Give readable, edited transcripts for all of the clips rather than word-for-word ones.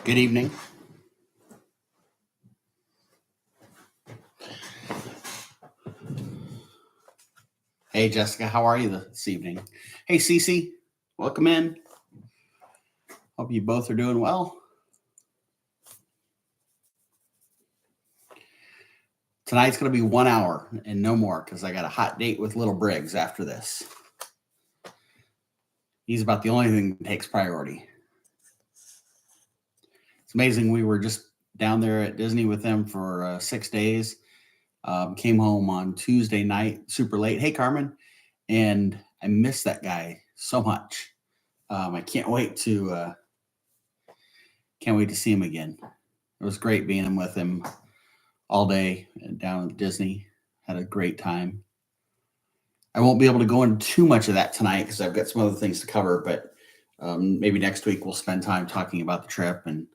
Good evening. Hey, Jessica, how are you this evening? Hey, Cece, welcome in. Hope you both are doing well. Tonight's going to be 1 hour and no more because I got a hot date with Little Briggs after this. He's about the only thing that takes priority. It's amazing. We were just down there at Disney with them for 6 days. Came home on Tuesday night, super late. Hey, Carmen. And I miss that guy so much. I can't wait to see him again. It was great being with him all day down at Disney. Had a great time. I won't be able to go into too much of that tonight because I've got some other things to cover, but maybe next week we'll spend time talking about the trip and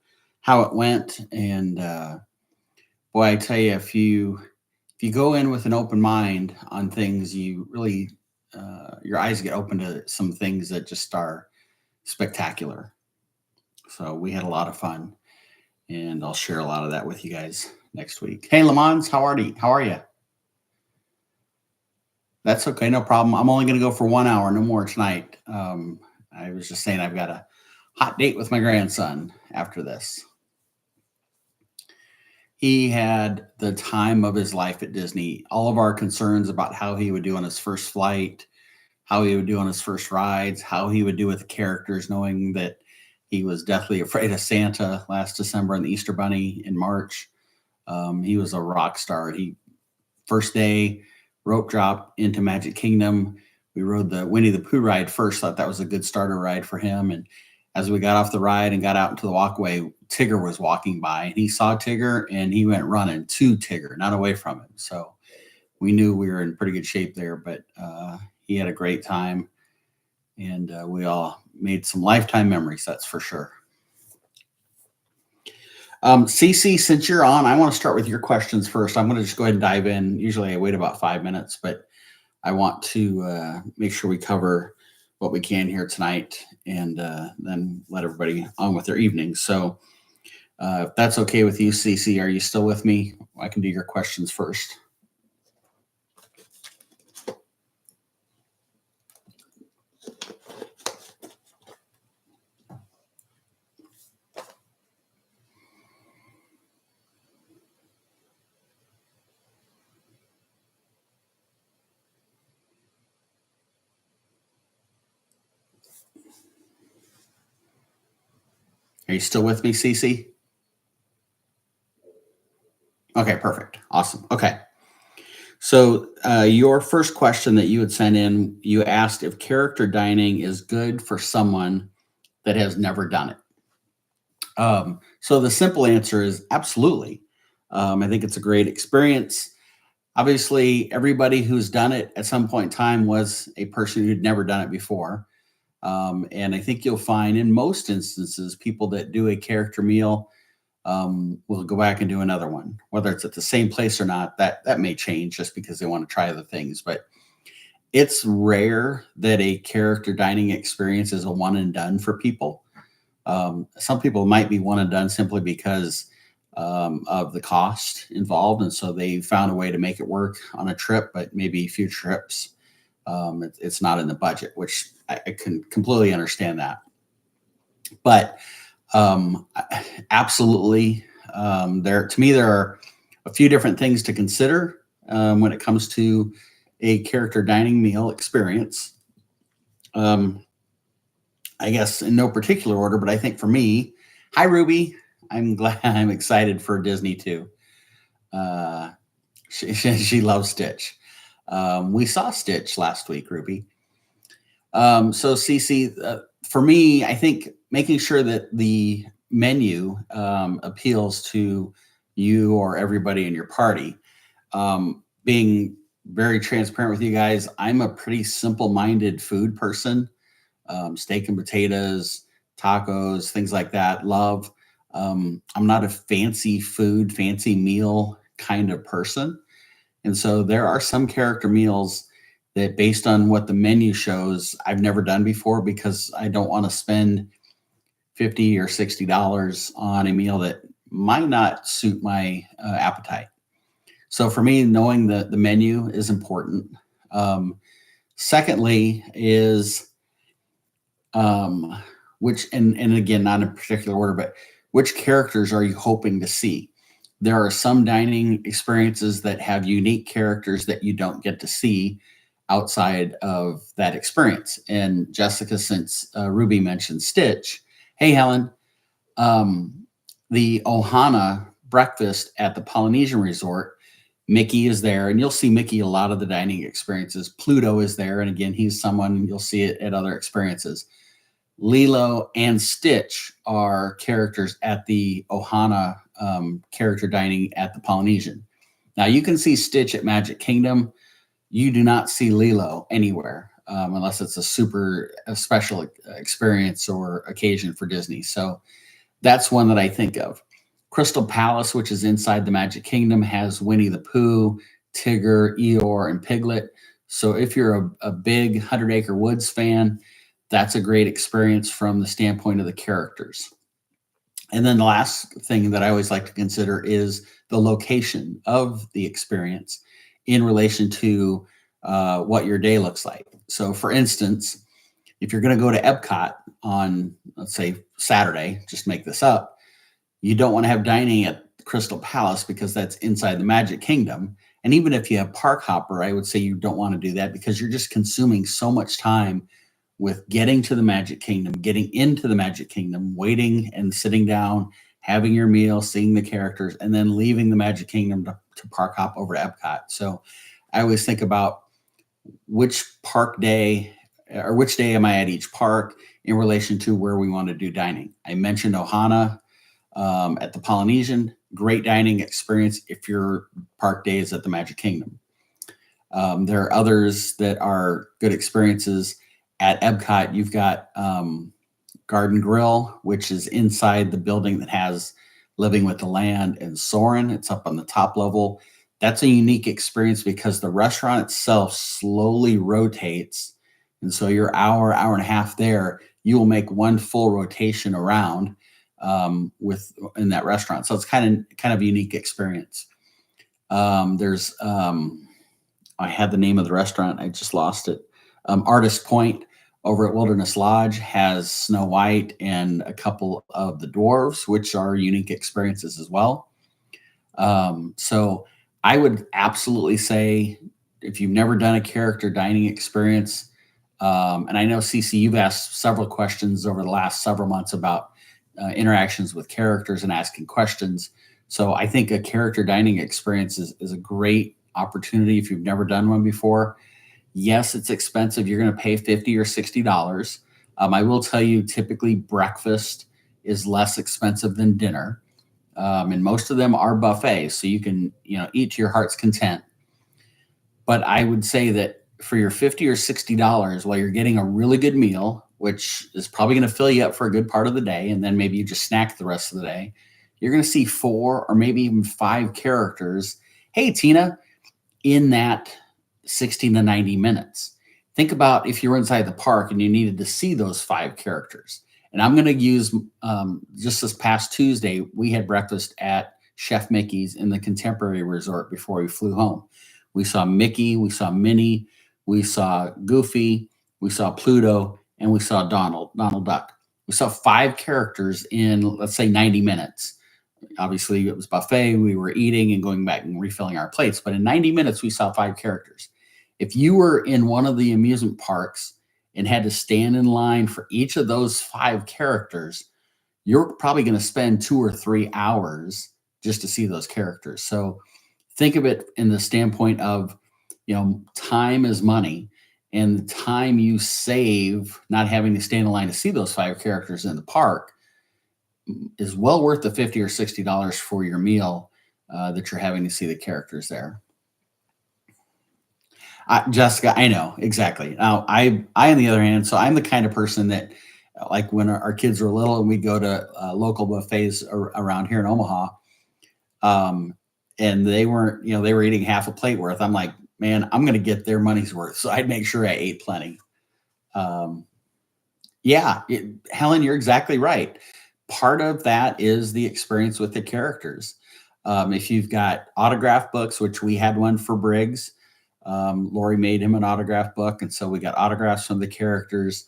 how it went. And boy, I tell you, if you go in with an open mind on things, you really your eyes get open to some things that just are spectacular. So we had a lot of fun, and I'll share a lot of that with you guys next week. Hey, Lamont, how are you? That's okay, no problem. I'm only going to go for 1 hour, no more tonight. I was just saying I've got a hot date with my grandson after this. He had the time of his life at Disney. All of our concerns about how he would do on his first flight, how he would do on his first rides, how he would do with the characters, knowing that he was deathly afraid of Santa last December and the Easter Bunny in March. He was a rock star. First day, rope drop into Magic Kingdom. We rode the Winnie the Pooh ride first, thought that was a good starter ride for him. And as we got off the ride and got out into the walkway, Tigger was walking by, and he saw Tigger and he went running to Tigger, not away from him. So we knew we were in pretty good shape there, but he had a great time, and we all made some lifetime memories, that's for sure. Cece, since you're on, I want to start with your questions first. I'm going to just go ahead and dive in. Usually I wait about 5 minutes, but I want to make sure we cover what we can here tonight, and then let everybody on with their evening. So if that's okay with you, Cece, are you still with me? I can do your questions first. Are you still with me, Cece? Okay, perfect. Awesome. Okay. So your first question that you had sent in, you asked if character dining is good for someone that has never done it. So the simple answer is absolutely. I think it's a great experience. Obviously, everybody who's done it at some point in time was a person who'd never done it before. And I think you'll find in most instances, people that do a character meal will go back and do another one, whether it's at the same place or not. That may change just because they want to try other things, but it's rare that a character dining experience is a one and done for people. Some people might be one and done simply because of the cost involved, and so they found a way to make it work on a trip, but maybe future trips it's not in the budget, which I can completely understand that. But absolutely, to me there are a few different things to consider when it comes to a character dining meal experience. I guess in no particular order, but I think for me, hi Ruby, I'm excited for Disney too. She loves Stitch. We saw Stitch last week, Ruby. So Cece, for me, I think making sure that the menu appeals to you or everybody in your party. Being very transparent with you guys, I'm a pretty simple-minded food person. Steak and potatoes, tacos, things like that. Love. I'm not a fancy meal kind of person. And so there are some character meals that, based on what the menu shows, I've never done before because I don't want to spend $50 or $60 on a meal that might not suit my appetite. So for me, knowing the menu is important. Secondly is which, and again, not in particular order, but which characters are you hoping to see? There are some dining experiences that have unique characters that you don't get to see outside of that experience. And Jessica, since Ruby mentioned Stitch, hey, Helen, the Ohana breakfast at the Polynesian Resort, Mickey is there, and you'll see Mickey a lot of the dining experiences. Pluto is there, and again, he's someone you'll see it at other experiences. Lilo and Stitch are characters at the Ohana character dining at the Polynesian. Now, you can see Stitch at Magic Kingdom. You do not see Lilo anywhere unless it's a special experience or occasion for Disney. So that's one that I think of. Crystal Palace, which is inside the Magic Kingdom, has Winnie the Pooh, Tigger, Eeyore, and Piglet. So if you're a big 100 Acre Woods fan, that's a great experience from the standpoint of the characters. And then the last thing that I always like to consider is the location of the experience in relation to what your day looks like. So for instance, if you're going to go to Epcot on, let's say, Saturday, just make this up, you don't want to have dining at Crystal Palace because that's inside the Magic Kingdom. And even if you have Park Hopper, I would say you don't want to do that because you're just consuming so much time with getting to the Magic Kingdom, getting into the Magic Kingdom, waiting and sitting down, having your meal, seeing the characters, and then leaving the Magic Kingdom to Park Hop over to Epcot. So I always think about which park day or which day am I at each park in relation to where we want to do dining. I mentioned Ohana at the Polynesian, great dining experience if your park day is at the Magic Kingdom. There are others that are good experiences. At Epcot, you've got Garden Grill, which is inside the building that has Living with the Land and Soarin'. It's up on the top level. That's a unique experience because the restaurant itself slowly rotates. And so your hour and a half there, you will make one full rotation around in that restaurant. So it's kind of a unique experience. There's I had the name of the restaurant, I just lost it. Artist Point over at Wilderness Lodge has Snow White and a couple of the dwarves, which are unique experiences as well. So I would absolutely say if you've never done a character dining experience, and I know Cece, you've asked several questions over the last several months about interactions with characters and asking questions. So I think a character dining experience is a great opportunity if you've never done one before. Yes, it's expensive. You're going to pay $50 or $60. I will tell you, typically breakfast is less expensive than dinner. And most of them are buffets, so you can, eat to your heart's content. But I would say that for your $50 or $60, while you're getting a really good meal, which is probably going to fill you up for a good part of the day, and then maybe you just snack the rest of the day, you're going to see 4 or maybe even 5 characters. Hey, Tina, in that 60 to 90 minutes. Think about if you were inside the park and you needed to see those 5 characters. And I'm going to use just this past Tuesday, we had breakfast at Chef Mickey's in the Contemporary Resort before we flew home. We saw Mickey, we saw Minnie, we saw Goofy, we saw Pluto, and we saw Donald Duck. We saw 5 characters in, let's say, 90 minutes. Obviously, it was buffet. We were eating and going back and refilling our plates. But in 90 minutes, we saw 5 characters. If you were in one of the amusement parks and had to stand in line for each of those 5 characters, you're probably going to spend 2 or 3 hours just to see those characters. So think of it in the standpoint of, time is money, and the time you save not having to stand in line to see those 5 characters in the park is well worth the $50 or $60 for your meal that you're having to see the characters there. Jessica, I know exactly. Now, I on the other hand, so I'm the kind of person that, like when our kids were little and we go to local buffets around here in Omaha, and they weren't, they were eating half a plate worth. I'm like, man, I'm going to get their money's worth. So I'd make sure I ate plenty. Yeah, Helen, you're exactly right. Part of that is the experience with the characters. If you've got autograph books, which we had one for Briggs, Lori made him an autograph book, and so we got autographs from the characters.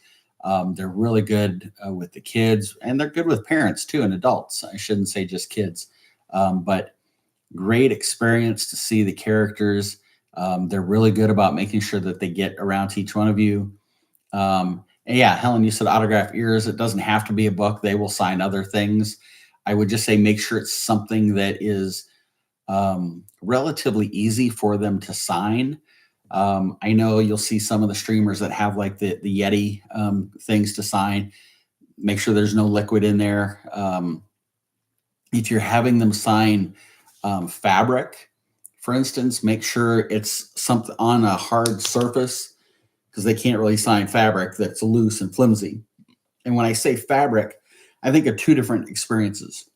They're really good with the kids, and they're good with parents too and adults. I shouldn't say just kids, but great experience to see the characters. They're really good about making sure that they get around to each one of you. And yeah, Helen, you said autograph ears. It doesn't have to be a book. They will sign other things. I would just say make sure it's something that is relatively easy for them to sign. I know you'll see some of the streamers that have like the Yeti things to sign. Make sure there's no liquid in there. If you're having them sign fabric, for instance, make sure it's something on a hard surface because they can't really sign fabric that's loose and flimsy. And when I say fabric, I think of two different experiences.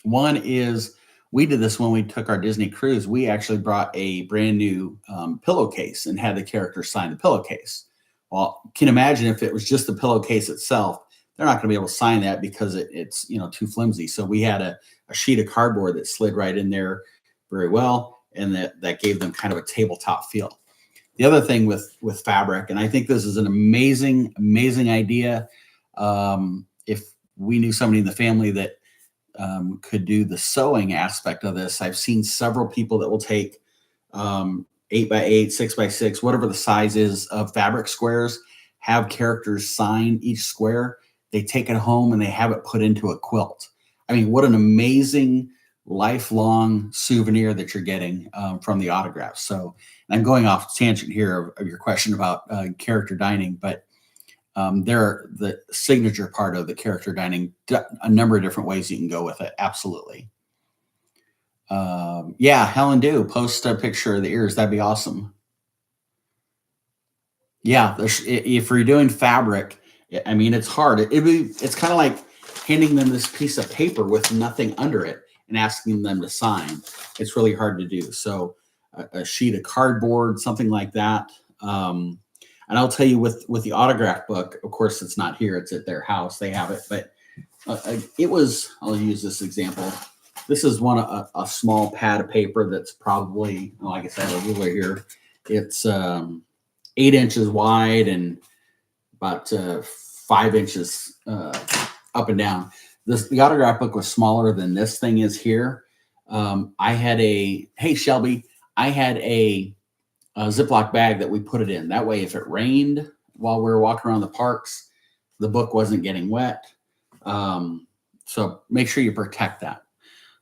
One is we did this when we took our Disney cruise. We actually brought a brand new pillowcase and had the characters sign the pillowcase. Well, you can imagine if it was just the pillowcase itself, they're not going to be able to sign that because it's too flimsy. So we had a sheet of cardboard that slid right in there very well, and that gave them kind of a tabletop feel. The other thing with fabric, and I think this is an amazing idea. If we knew somebody in the family that could do the sewing aspect of this, I've seen several people that will take 8x8, 6x6, whatever the size is of fabric squares, have characters sign each square. They take it home and they have it put into a quilt. I mean, what an amazing lifelong souvenir that you're getting from the autograph. So I'm going off tangent here of your question about character dining, but they're the signature part of the character dining, a number of different ways you can go with it. Absolutely. Yeah, Helen, do post a picture of the ears. That'd be awesome. Yeah, if you're doing fabric, I mean, it's hard. It's kind of like handing them this piece of paper with nothing under it and asking them to sign. It's really hard to do. So a sheet of cardboard, something like that. And I'll tell you with the autograph book, of course, it's not here. It's at their house. They have it, but it was. I'll use this example. This is a small pad of paper that's probably, like I said, a ruler here. It's 8 inches wide and about 5 inches up and down. The autograph book was smaller than this thing is here. I had hey Shelby, I had a Ziploc bag that we put it in. That way, if it rained while we were walking around the parks, the book wasn't getting wet. So make sure you protect that.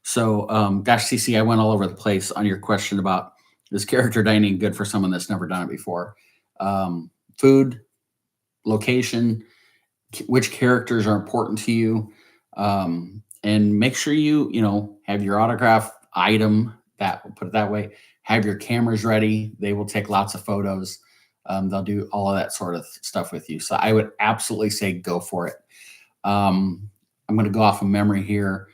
So, gosh, CC, I went all over the place on your question about is character dining good for someone that's never done it before? Food, location, which characters are important to you, and make sure you have your autograph item. That, we'll put it that way. Have your cameras ready. They will take lots of photos. They'll do all of that sort of stuff with you. So I would absolutely say go for it. I'm going to go off of memory here.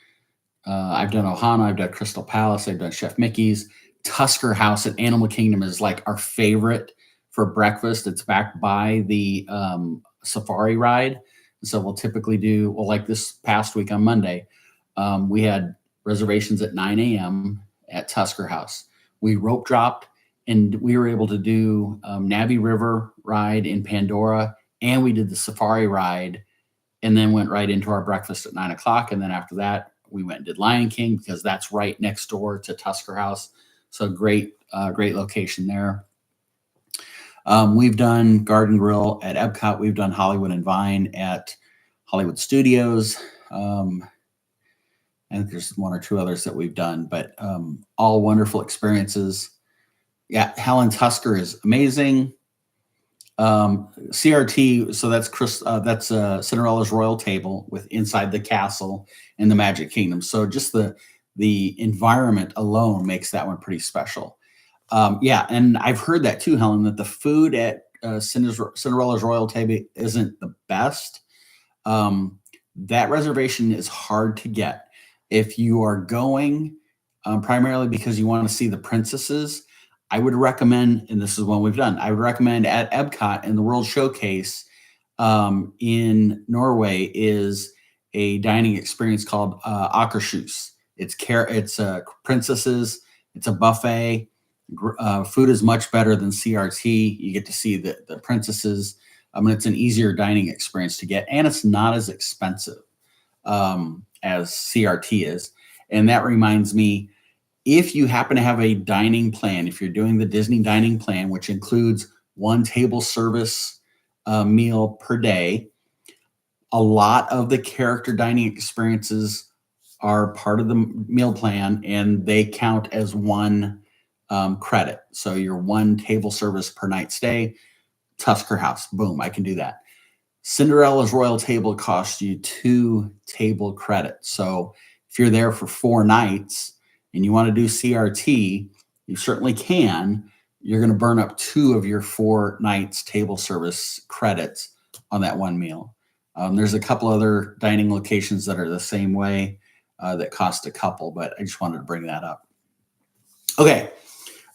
I've done Ohana, I've done Crystal Palace, I've done Chef Mickey's. Tusker House at Animal Kingdom is like our favorite for breakfast. It's back by the safari ride. So we'll typically do, well, like this past week on Monday, we had reservations at 9 a.m. at Tusker House. We rope dropped and we were able to do Navi River ride in Pandora, and we did the safari ride and then went right into our breakfast at 9 o'clock. And then after that, we went and did Lion King because that's right next door to Tusker House. So great location there. We've done Garden Grill at Epcot. We've done Hollywood and Vine at Hollywood Studios. I think there's one or two others that we've done, but all wonderful experiences. Yeah, Helen Tusker is amazing. CRT, so that's Cinderella's Royal Table with inside the castle in the Magic Kingdom. So just the environment alone makes that one pretty special. Yeah, and I've heard that too, Helen, that the food at Cinderella's Royal Table isn't the best. That reservation is hard to get. If you are going primarily because you want to see the princesses, I would recommend, and this is one we've done, I would recommend at Epcot in the World Showcase, in Norway is a dining experience called Akershus. It's princesses. It's a buffet. Food is much better than CRT. You get to see the princesses. And it's an easier dining experience to get, and it's not as expensive as CRT is. And that reminds me, if you happen to have a dining plan, if you're doing the Disney dining plan, which includes one table service meal per day, a lot of the character dining experiences are part of the meal plan, and they count as one credit. So your one table service per night stay, Tusker House, boom, I can do that. Cinderella's Royal Table costs you 2 table credits. So if you're there for 4 nights and you want to do CRT, you certainly can. You're going to burn up 2 of your 4 nights table service credits on that one meal. There's a couple other dining locations that are the same way that cost a couple, but I just wanted to bring that up. Okay,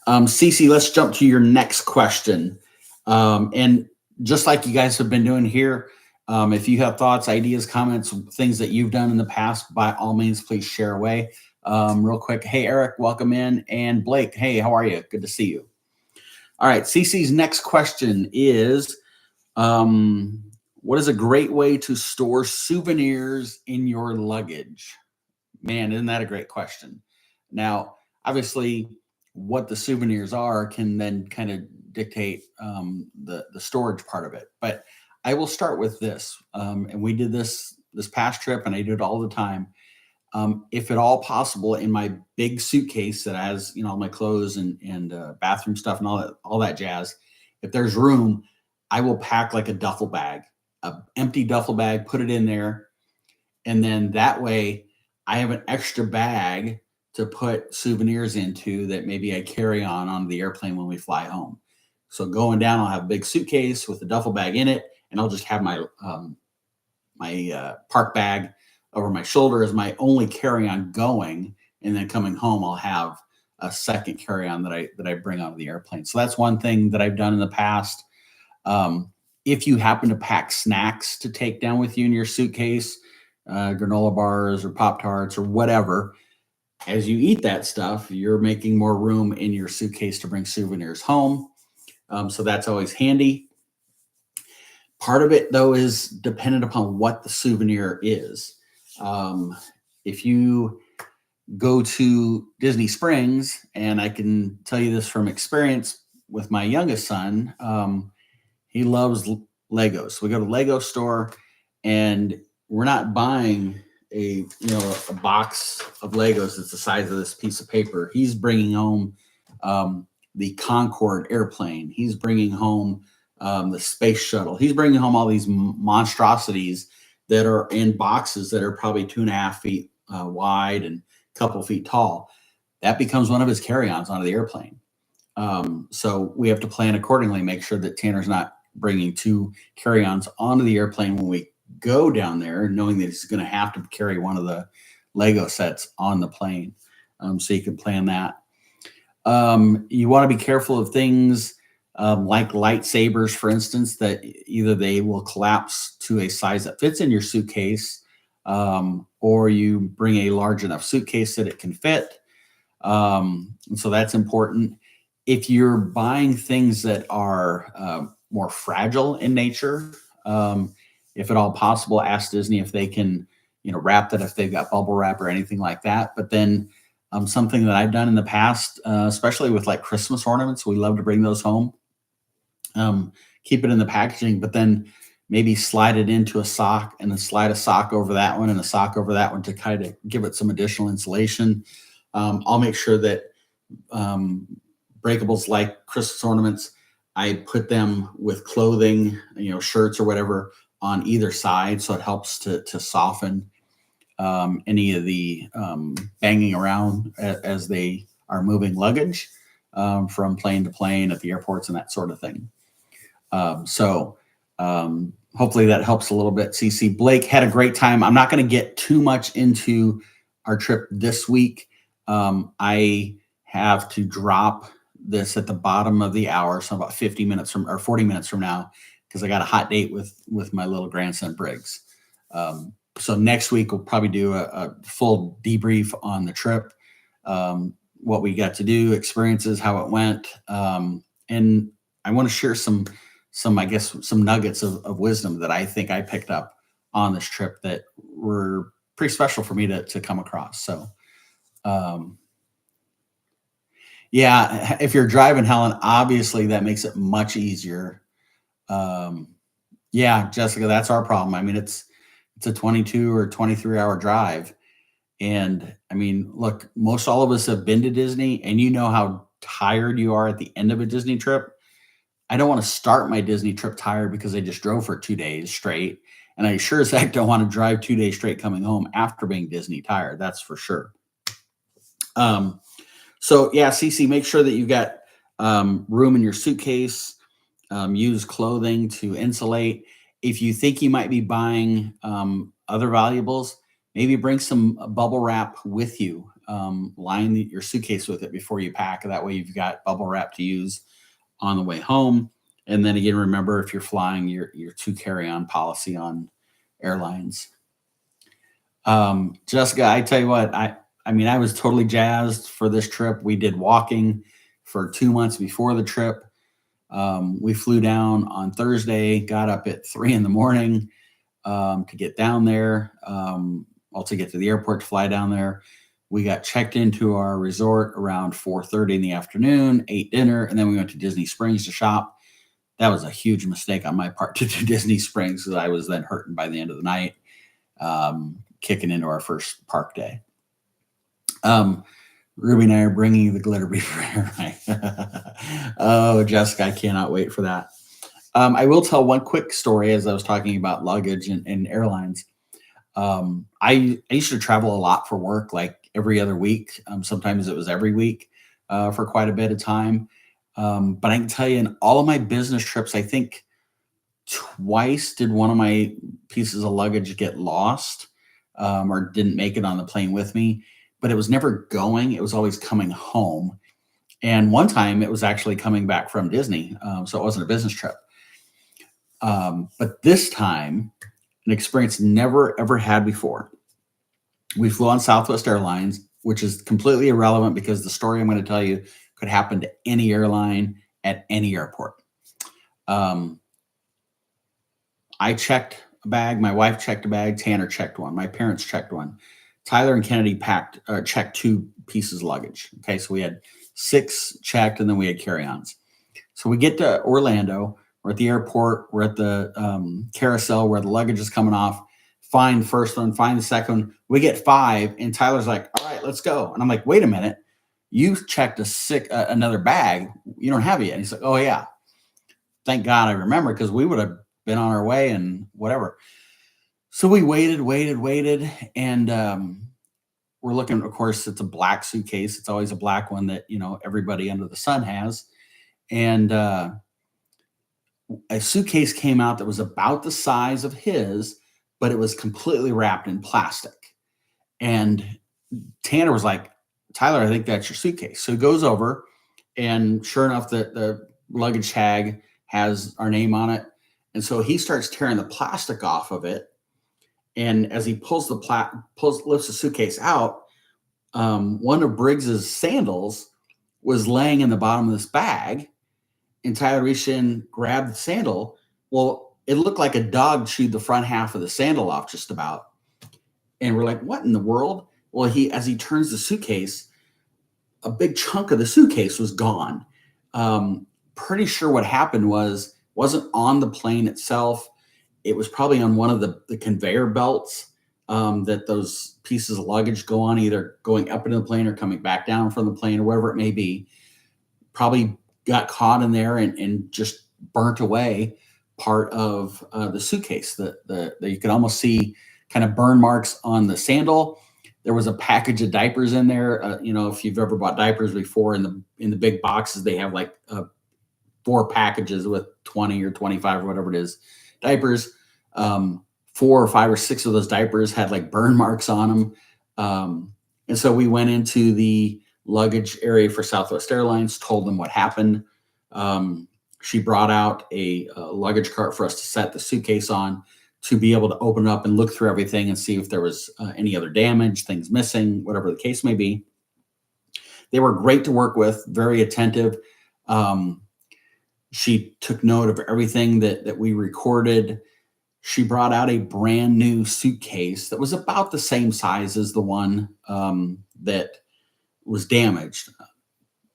Cece, let's jump to your next question. And just like you guys have been doing here, if you have thoughts, ideas, comments, things that you've done in the past, by all means, please share away. Real quick. Hey, Eric, welcome in. And Blake, hey, how are you? Good to see you. All right. Cece's next question is, what is a great way to store souvenirs in your luggage? Man, isn't that a great question? Now, obviously, what the souvenirs are can then kind of dictate the storage part of it. But I will start with this. And we did this past trip, and I do it all the time. If at all possible, in my big suitcase that has, all my clothes and bathroom stuff and all that jazz, if there's room, I will pack like a duffel bag, an empty duffel bag, put it in there. And then that way I have an extra bag to put souvenirs into that maybe I carry on the airplane when we fly home. So going down, I'll have a big suitcase with a duffel bag in it, and I'll just have my park bag over my shoulder as my only carry-on going, and then coming home, I'll have a second carry-on that I bring onto the airplane. So that's one thing that I've done in the past. If you happen to pack snacks to take down with you in your suitcase, granola bars or Pop-Tarts or whatever, as you eat that stuff, you're making more room in your suitcase to bring souvenirs home. So that's always handy. Part of it, though, is dependent upon what the souvenir is. If you go to Disney Springs, and I can tell you this from experience with my youngest son, he loves Legos. We go to Lego store, and we're not buying a box of Legos that's the size of this piece of paper. He's bringing home the Concorde airplane. He's bringing home the space shuttle. He's bringing home all these monstrosities that are in boxes that are probably 2.5 feet wide and a couple feet tall. That becomes one of his carry-ons onto the airplane. So we have to plan accordingly, make sure that Tanner's not bringing 2 carry-ons onto the airplane when we go down there, knowing that he's going to have to carry one of the Lego sets on the plane. So you can plan that. You want to be careful of things like lightsabers, for instance, that either they will collapse to a size that fits in your suitcase, or you bring a large enough suitcase that it can fit. And so that's important. If you're buying things that are more fragile in nature, if at all possible, ask Disney if they can, wrap that, if they've got bubble wrap or anything like that. But then something that I've done in the past, especially with like Christmas ornaments, we love to bring those home. Keep it in the packaging, but then maybe slide it into a sock, and then slide a sock over that one and a sock over that one to kind of give it some additional insulation. I'll make sure that breakables like Christmas ornaments, I put them with clothing, shirts or whatever on either side, so it helps to soften any of the banging around as they are moving luggage from plane to plane at the airports and that sort of thing. So hopefully that helps a little bit. CC, Blake, had a great time. I'm not going to get too much into our trip this week. I have to drop this at the bottom of the hour, so about 40 minutes from now, because I got a hot date with my little grandson Briggs. So next week we'll probably do a full debrief on the trip, what we got to do, experiences, how it went, and I want to share some I guess some nuggets of wisdom that I think I picked up on this trip that were pretty special for me to come across. So um, yeah, if you're driving, Helen, obviously that makes it much easier. Um, yeah, Jessica, that's our problem. I mean, it's a 22 or 23-hour drive. And I mean, look, most all of us have been to Disney, and you know how tired you are at the end of a Disney trip. I don't want to start my Disney trip tired because I just drove for 2 days straight. And I sure as heck don't want to drive 2 days straight coming home after being Disney tired. That's for sure. So yeah, Cece, make sure that you've got room in your suitcase. Use clothing to insulate. If you think you might be buying other valuables, maybe bring some bubble wrap with you. Line your suitcase with it before you pack. That way you've got bubble wrap to use on the way home. And then again, remember, if you're flying, your 2 carry-on policy on airlines. Jessica, I tell you what, I mean, I was totally jazzed for this trip. We did walking for 2 months before the trip. We flew down on Thursday, got up at 3 in the morning to get down there, to get to the airport to fly down there. We got checked into our resort around 4:30 in the afternoon, ate dinner, and then we went to Disney Springs to shop. That was a huge mistake on my part to do Disney Springs, because I was then hurting by the end of the night, kicking into our first park day. Ruby and I are bringing you the glitter beaver airline. Oh, Jessica, I cannot wait for that. I will tell one quick story as I was talking about luggage and airlines. I used to travel a lot for work, like every other week. Sometimes it was every week for quite a bit of time. But I can tell you, in all of my business trips, I think twice did one of my pieces of luggage get lost, or didn't make it on the plane with me. But it was never going, it was always coming home. And one time it was actually coming back from Disney. So it wasn't a business trip. But this time, an experience never ever had before. We flew on Southwest Airlines, which is completely irrelevant because the story I'm going to tell you could happen to any airline at any airport. I checked a bag, my wife checked a bag, Tanner checked one, my parents checked one. Tyler and Kennedy checked 2 pieces of luggage. Okay, so we had 6 checked, and then we had carry-ons. So we get to Orlando. We're at the airport. We're at the carousel where the luggage is coming off. Find the first one, find the second one. We get 5, and Tyler's like, "All right, let's go." And I'm like, "Wait a minute, you checked another bag. You don't have it yet." And he's like, "Oh yeah, thank God I remember, because we would have been on our way and whatever." So we waited, and we're looking. Of course, it's a black suitcase. It's always a black one that everybody under the sun has. And a suitcase came out that was about the size of his, but it was completely wrapped in plastic. And Tanner was like, "Tyler, I think that's your suitcase." So he goes over, and sure enough, the luggage tag has our name on it. And so he starts tearing the plastic off of it. And as he lifts the suitcase out, one of Briggs's sandals was laying in the bottom of this bag. And Tyler reached in, grabbed the sandal. Well, it looked like a dog chewed the front half of the sandal off, just about. And we're like, "What in the world?" Well, as he turns the suitcase, a big chunk of the suitcase was gone. Pretty sure what happened wasn't on the plane itself. It was probably on one of the conveyor belts that those pieces of luggage go on, either going up into the plane or coming back down from the plane, or whatever it may be. Probably got caught in there and just burnt away part of the suitcase. That you could almost see kind of burn marks on the sandal. There was a package of diapers in there. If you've ever bought diapers before, in the big boxes, they have like 4 packages with 20 or 25 or whatever it is diapers. 4 or 5 or 6 of those diapers had like burn marks on them. And so we went into the luggage area for Southwest Airlines, told them what happened. She brought out a luggage cart for us to set the suitcase on to be able to open it up and look through everything and see if there was any other damage, things missing, whatever the case may be. They were great to work with, very attentive. Um, she took note of everything that we recorded. She brought out a brand new suitcase that was about the same size as the one that was damaged.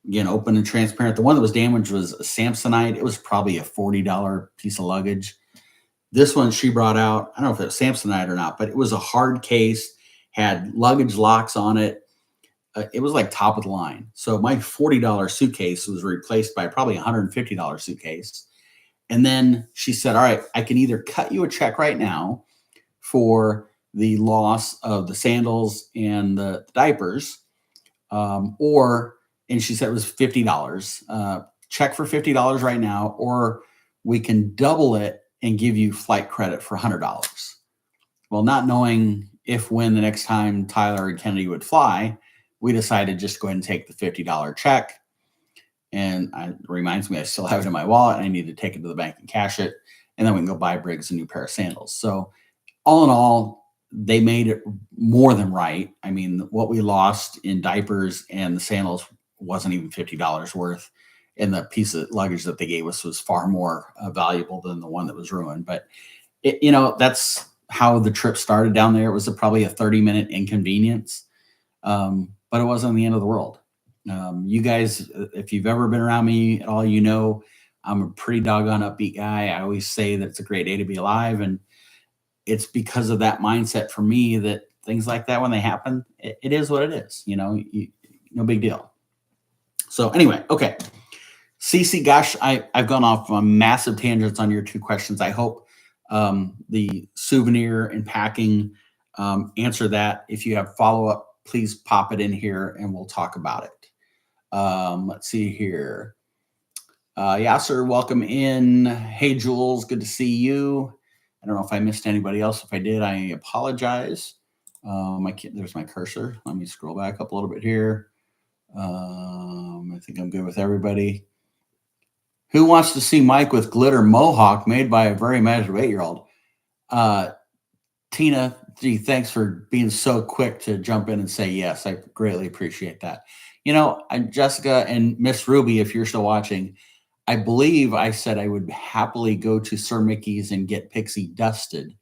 Again, open and transparent. The one that was damaged was a Samsonite. It was probably a $40 piece of luggage. This one she brought out, I don't know if it was Samsonite or not, but it was a hard case, had luggage locks on it. It was like top of the line. So my $40 suitcase was replaced by probably a $150 suitcase. And then she said, all right, I can either cut you a check right now for the loss of the sandals and the diapers, and she said it was $50, check for $50 right now, or we can double it and give you flight credit for $100. Well, not knowing if, when the next time Tyler and Kennedy would fly, we decided just to go ahead and take the $50 check. And it reminds me, I still have it in my wallet. I need to take it to the bank and cash it. And then we can go buy Briggs a new pair of sandals. So all in all, they made it more than right. I mean, what we lost in diapers and the sandals wasn't even $50 worth. And the piece of luggage that they gave us was far more valuable than the one that was ruined. But, that's how the trip started down there. It was probably a 30-minute inconvenience, but it wasn't the end of the world. You guys, if you've ever been around me at all, I'm a pretty doggone upbeat guy. I always say that it's a great day to be alive. And it's because of that mindset for me that things like that, when they happen, it is what it is, no big deal. So anyway, okay. Cece, gosh, I've gone off on massive tangents on your two questions. I hope the souvenir and packing answer that. If you have follow-up, please pop it in here and we'll talk about it. Let's see here. Yasser, welcome in. Hey, Jules, good to see you. I don't know if I missed anybody else. If I did, I apologize. There's my cursor. Let me scroll back up a little bit here. I think I'm good with everybody. Who wants to see Mike with glitter mohawk made by a very imaginative 8-year-old? Tina, gee, thanks for being so quick to jump in and say yes. I greatly appreciate that. Jessica and Miss Ruby, if you're still watching, I believe I said I would happily go to Sir Mickey's and get pixie dusted.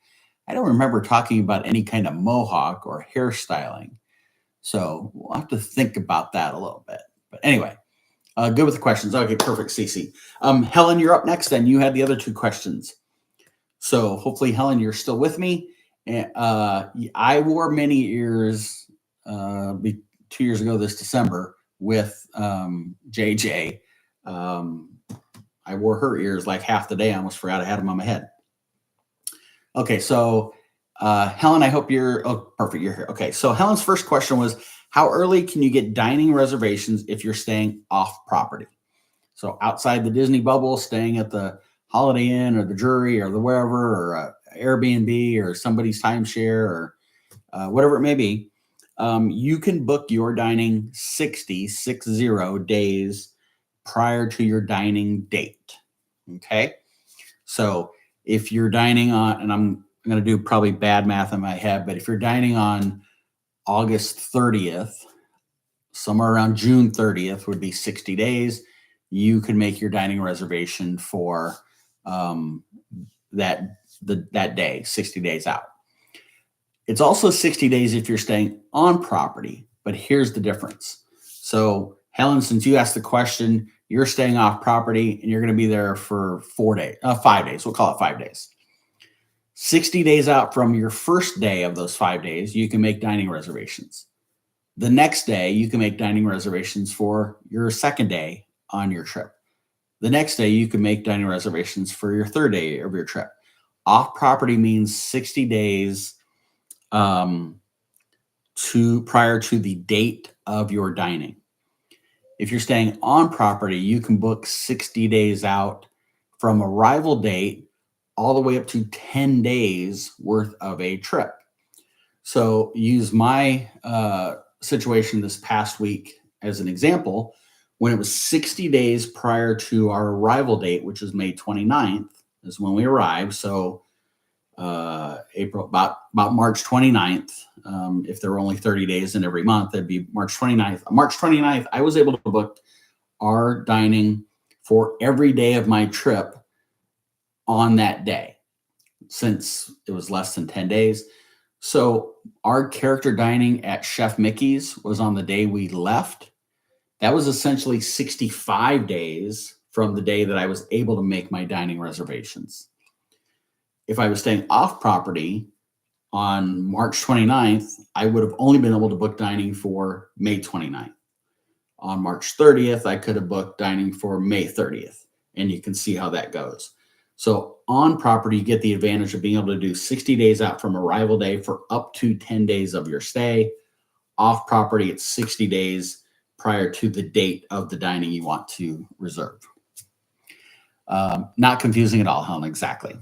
I don't remember talking about any kind of mohawk or hairstyling. So we'll have to think about that a little bit. But anyway, good with the questions. Okay, perfect, Cece. Helen, you're up next then. You had the other two questions. So hopefully, Helen, you're still with me. I wore mini ears 2 years ago this December with JJ. I wore her ears like half the day. I almost forgot I had them on my head. Okay, so Helen, I hope perfect. You're here. Okay, so Helen's first question was, how early can you get dining reservations if you're staying off property? So outside the Disney bubble, staying at the Holiday Inn or the Drury or the wherever, or Airbnb or somebody's timeshare or whatever it may be, you can book your dining 60 days prior to your dining date. Okay. So if you're dining on, and I'm going to do probably bad math in my head, but if you're dining on August 30th, somewhere around June 30th would be 60 days. You can make your dining reservation for that day, 60 days out. It's also 60 days if you're staying on property, but here's the difference. So Helen, since you asked the question, you're staying off property and you're going to be there for 5 days. We'll call it 5 days. 60 days out from your first day of those 5 days, you can make dining reservations. The next day, you can make dining reservations for your second day on your trip. The next day, you can make dining reservations for your third day of your trip. Off property means 60 days prior to the date of your dining. If you're staying on property, you can book 60 days out from arrival date all the way up to 10 days worth of a trip. So use my situation this past week as an example. When it was 60 days prior to our arrival date, which is May 29th, is when we arrived. So April, about March 29th. If there were only 30 days in every month, it'd be March 29th. On March 29th, I was able to book our dining for every day of my trip on that day, since it was less than 10 days. So our character dining at Chef Mickey's was on the day we left. That was essentially 65 days from the day that I was able to make my dining reservations. If I was staying off property on March 29th, I would have only been able to book dining for May 29th. On March 30th, I could have booked dining for May 30th, and you can see how that goes. So on property, you get the advantage of being able to do 60 days out from arrival day for up to 10 days of your stay. Off property, it's 60 days prior to the date of the dining you want to reserve. Not confusing at all, Helen, exactly.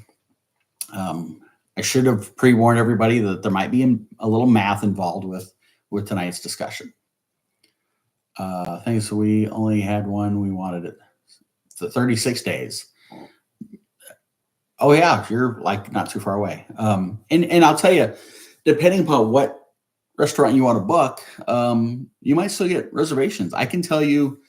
I should have pre-warned everybody that there might be a little math involved with tonight's discussion. Thanks. We only had one. We wanted it. The 36 days. Oh yeah, you're like not too far away. And I'll tell you, depending upon what restaurant you want to book, you might still get reservations. I can tell you,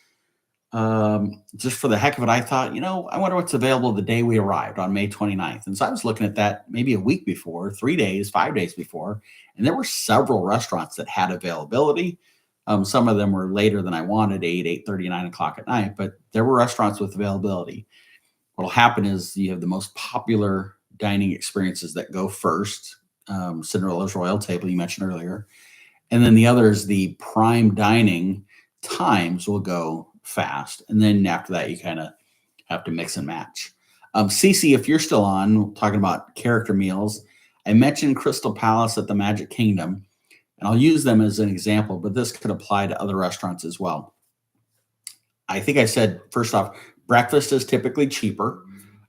just for the heck of it, I thought, I wonder what's available the day we arrived on May 29th. And so I was looking at that maybe a week before, 3 days, 5 days before, and there were several restaurants that had availability. Some of them were later than I wanted, 8:30, 9 o'clock at night, but there were restaurants with availability. What'll happen is you have the most popular dining experiences that go first. Cinderella's Royal Table, you mentioned earlier. And then the others, the prime dining times will go fast. And then after that, you kind of have to mix and match. Cece, if you're still on, talking about character meals, I mentioned Crystal Palace at the Magic Kingdom, and I'll use them as an example, but this could apply to other restaurants as well. I think I said, first off, breakfast is typically cheaper.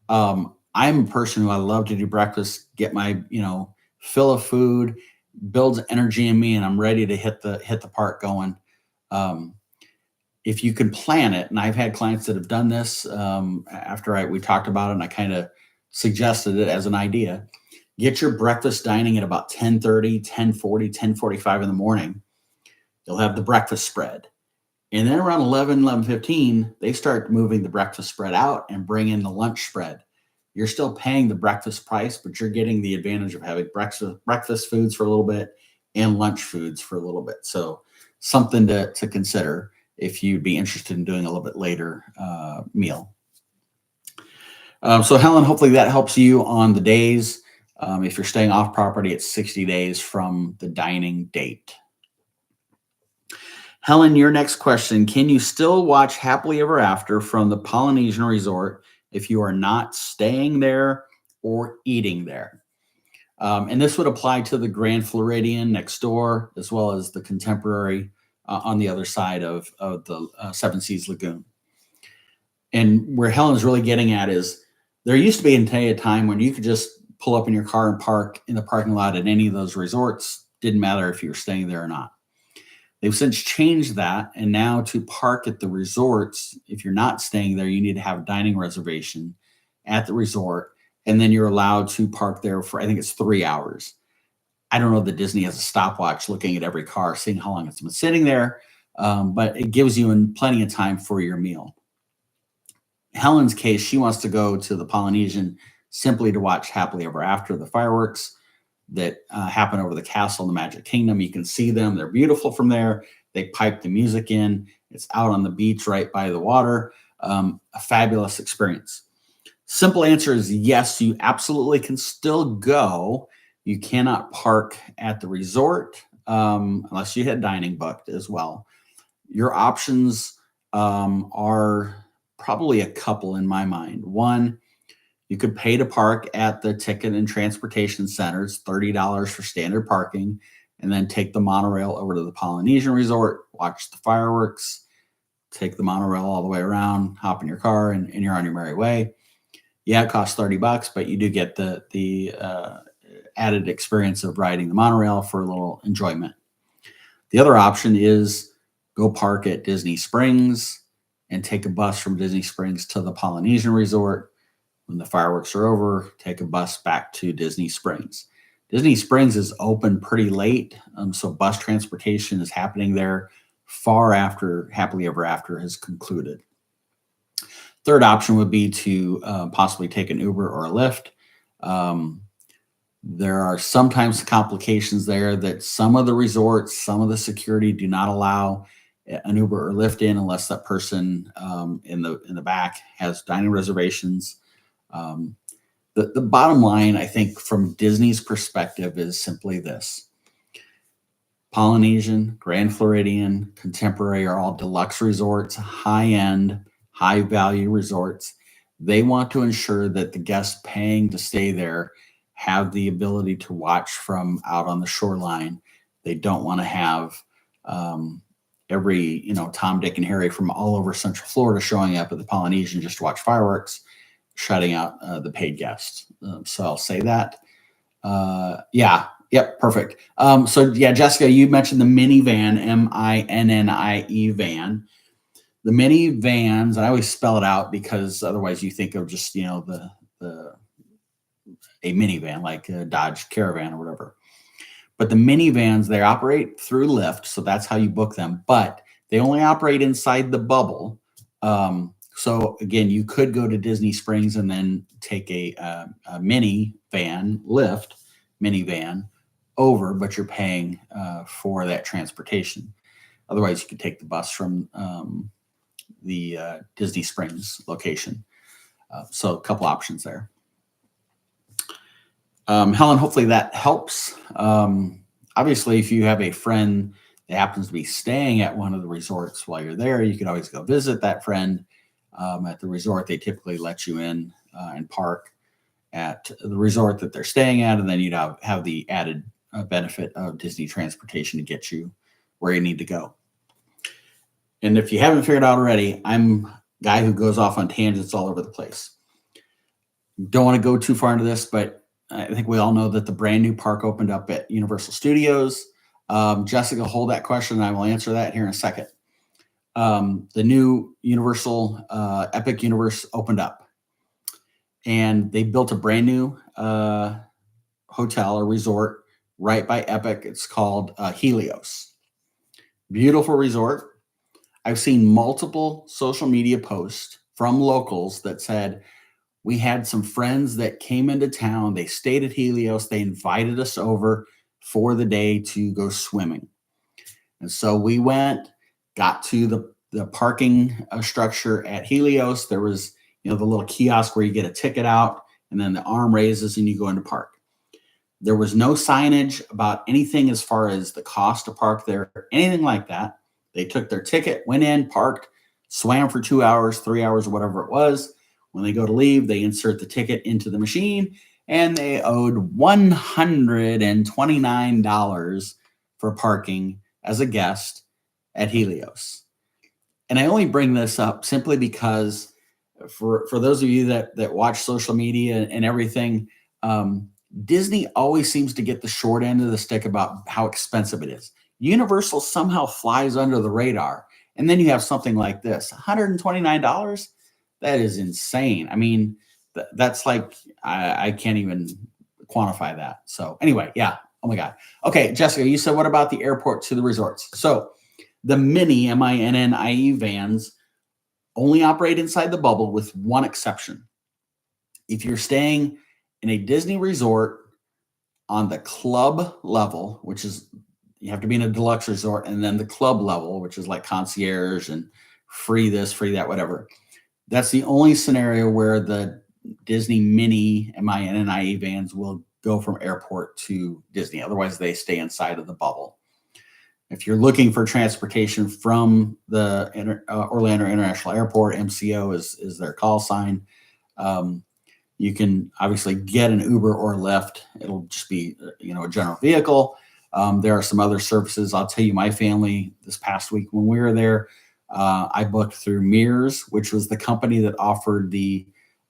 I'm a person who I love to do breakfast, get my, fill of food, builds energy in me, and I'm ready to hit the park going. If you can plan it, and I've had clients that have done this after we talked about it, and I kind of suggested it as an idea. Get your breakfast dining at about 10:30, 10:40, 10:45 in the morning. You'll have the breakfast spread. And then around 11:15, they start moving the breakfast spread out and bring in the lunch spread. You're still paying the breakfast price, but you're getting the advantage of having breakfast foods for a little bit and lunch foods for a little bit. So something to consider if you'd be interested in doing a little bit later meal. So Helen, hopefully that helps you on the days. If you're staying off property, it's 60 days from the dining date. Helen, your next question, can you still watch Happily Ever After from the Polynesian Resort if you are not staying there or eating there? And this would apply to the Grand Floridian next door, as well as the Contemporary on the other side of the Seven Seas Lagoon. And where Helen's really getting at is there used to be a time when you could just pull up in your car and park in the parking lot at any of those resorts. Didn't matter if you were staying there or not. They've since changed that, and now to park at the resorts, if you're not staying there, you need to have a dining reservation at the resort, and then you're allowed to park there for, I think it's 3 hours. I don't know that Disney has a stopwatch looking at every car, seeing how long it's been sitting there, but it gives you plenty of time for your meal. Helen's case, she wants to go to the Polynesian simply to watch Happily Ever After, the fireworks that happen over the castle in the Magic Kingdom. You can see them. They're beautiful from there. They pipe the music in. It's out on the beach right by the water. A fabulous experience. Simple answer is yes, you absolutely can still go. You cannot park at the resort unless you had dining booked as well. Your options are probably a couple in my mind. One, you could pay to park at the Ticket and Transportation Centers, $30 for standard parking, and then take the monorail over to the Polynesian Resort, watch the fireworks, take the monorail all the way around, hop in your car, and you're on your merry way. Yeah, it costs $30, but you do get the added experience of riding the monorail for a little enjoyment. The other option is go park at Disney Springs, and take a bus from Disney Springs to the Polynesian Resort. When the fireworks are over, take a bus back to Disney Springs. Disney Springs is open pretty late, so bus transportation is happening there far after Happily Ever After has concluded. Third option would be to possibly take an Uber or a Lyft. There are sometimes complications there that some of the resorts, some of the security do not allow an Uber or Lyft in unless that person in the back has dining reservations. The bottom line, I think, from Disney's perspective is simply this. Polynesian, Grand Floridian, Contemporary are all deluxe resorts, high-end, high-value resorts. They want to ensure that the guests paying to stay there have the ability to watch from out on the shoreline. They don't want to have every, Tom, Dick, and Harry from all over Central Florida showing up at the Polynesian just to watch fireworks, shutting out the paid guests. So I'll say that. Yep, perfect. Jessica, you mentioned the minivan, MINNIE van. The minivans, I always spell it out because otherwise you think of just, a minivan like a Dodge Caravan or whatever. But the minivans, they operate through Lyft, so that's how you book them. But they only operate inside the bubble. So again, you could go to Disney Springs and then take a minivan, Lyft minivan over, but you're paying for that transportation. Otherwise, you could take the bus from the Disney Springs location. So a couple options there. Helen, hopefully that helps. Obviously, if you have a friend that happens to be staying at one of the resorts while you're there, you can always go visit that friend at the resort. They typically let you in and park at the resort that they're staying at, and then you'd have the added benefit of Disney transportation to get you where you need to go. And if you haven't figured out already, I'm a guy who goes off on tangents all over the place. Don't want to go too far into this, but I think we all know that the brand new park opened up at Universal Studios. Jessica, hold that question and I will answer that here in a second. The new Universal Epic Universe opened up and they built a brand new hotel or resort right by Epic. It's called Helios. Beautiful resort. I've seen multiple social media posts from locals that said, we had some friends that came into town. They stayed at Helios. They invited us over for the day to go swimming. And so we went, got to the parking structure at Helios. There was, the little kiosk where you get a ticket out and then the arm raises and you go into park. There was no signage about anything as far as the cost to park there, anything like that. They took their ticket, went in, parked, swam for 2 hours, 3 hours, or whatever it was. When they go to leave, they insert the ticket into the machine and they owed $129 for parking as a guest at Helios. And I only bring this up simply because for those of you that watch social media and everything, Disney always seems to get the short end of the stick about how expensive it is. Universal somehow flies under the radar. And then you have something like this, $129. That is insane. I mean, that's like, I can't even quantify that. So anyway, yeah. Oh my God. Okay, Jessica, you said, what about the airport to the resorts? So the mini MINNIE vans only operate inside the bubble with one exception. If you're staying in a Disney resort on the club level, which is, you have to be in a deluxe resort, and then the club level, which is like concierge and free this, free that, whatever. That's the only scenario where the Disney mini MINNIE vans will go from airport to Disney. Otherwise, they stay inside of the bubble. If you're looking for transportation from the Orlando International Airport, MCO is their call sign. You can obviously get an Uber or Lyft. It'll just be, a general vehicle. There are some other services. I'll tell you, my family this past week when we were there, I booked through Mears, which was the company that offered the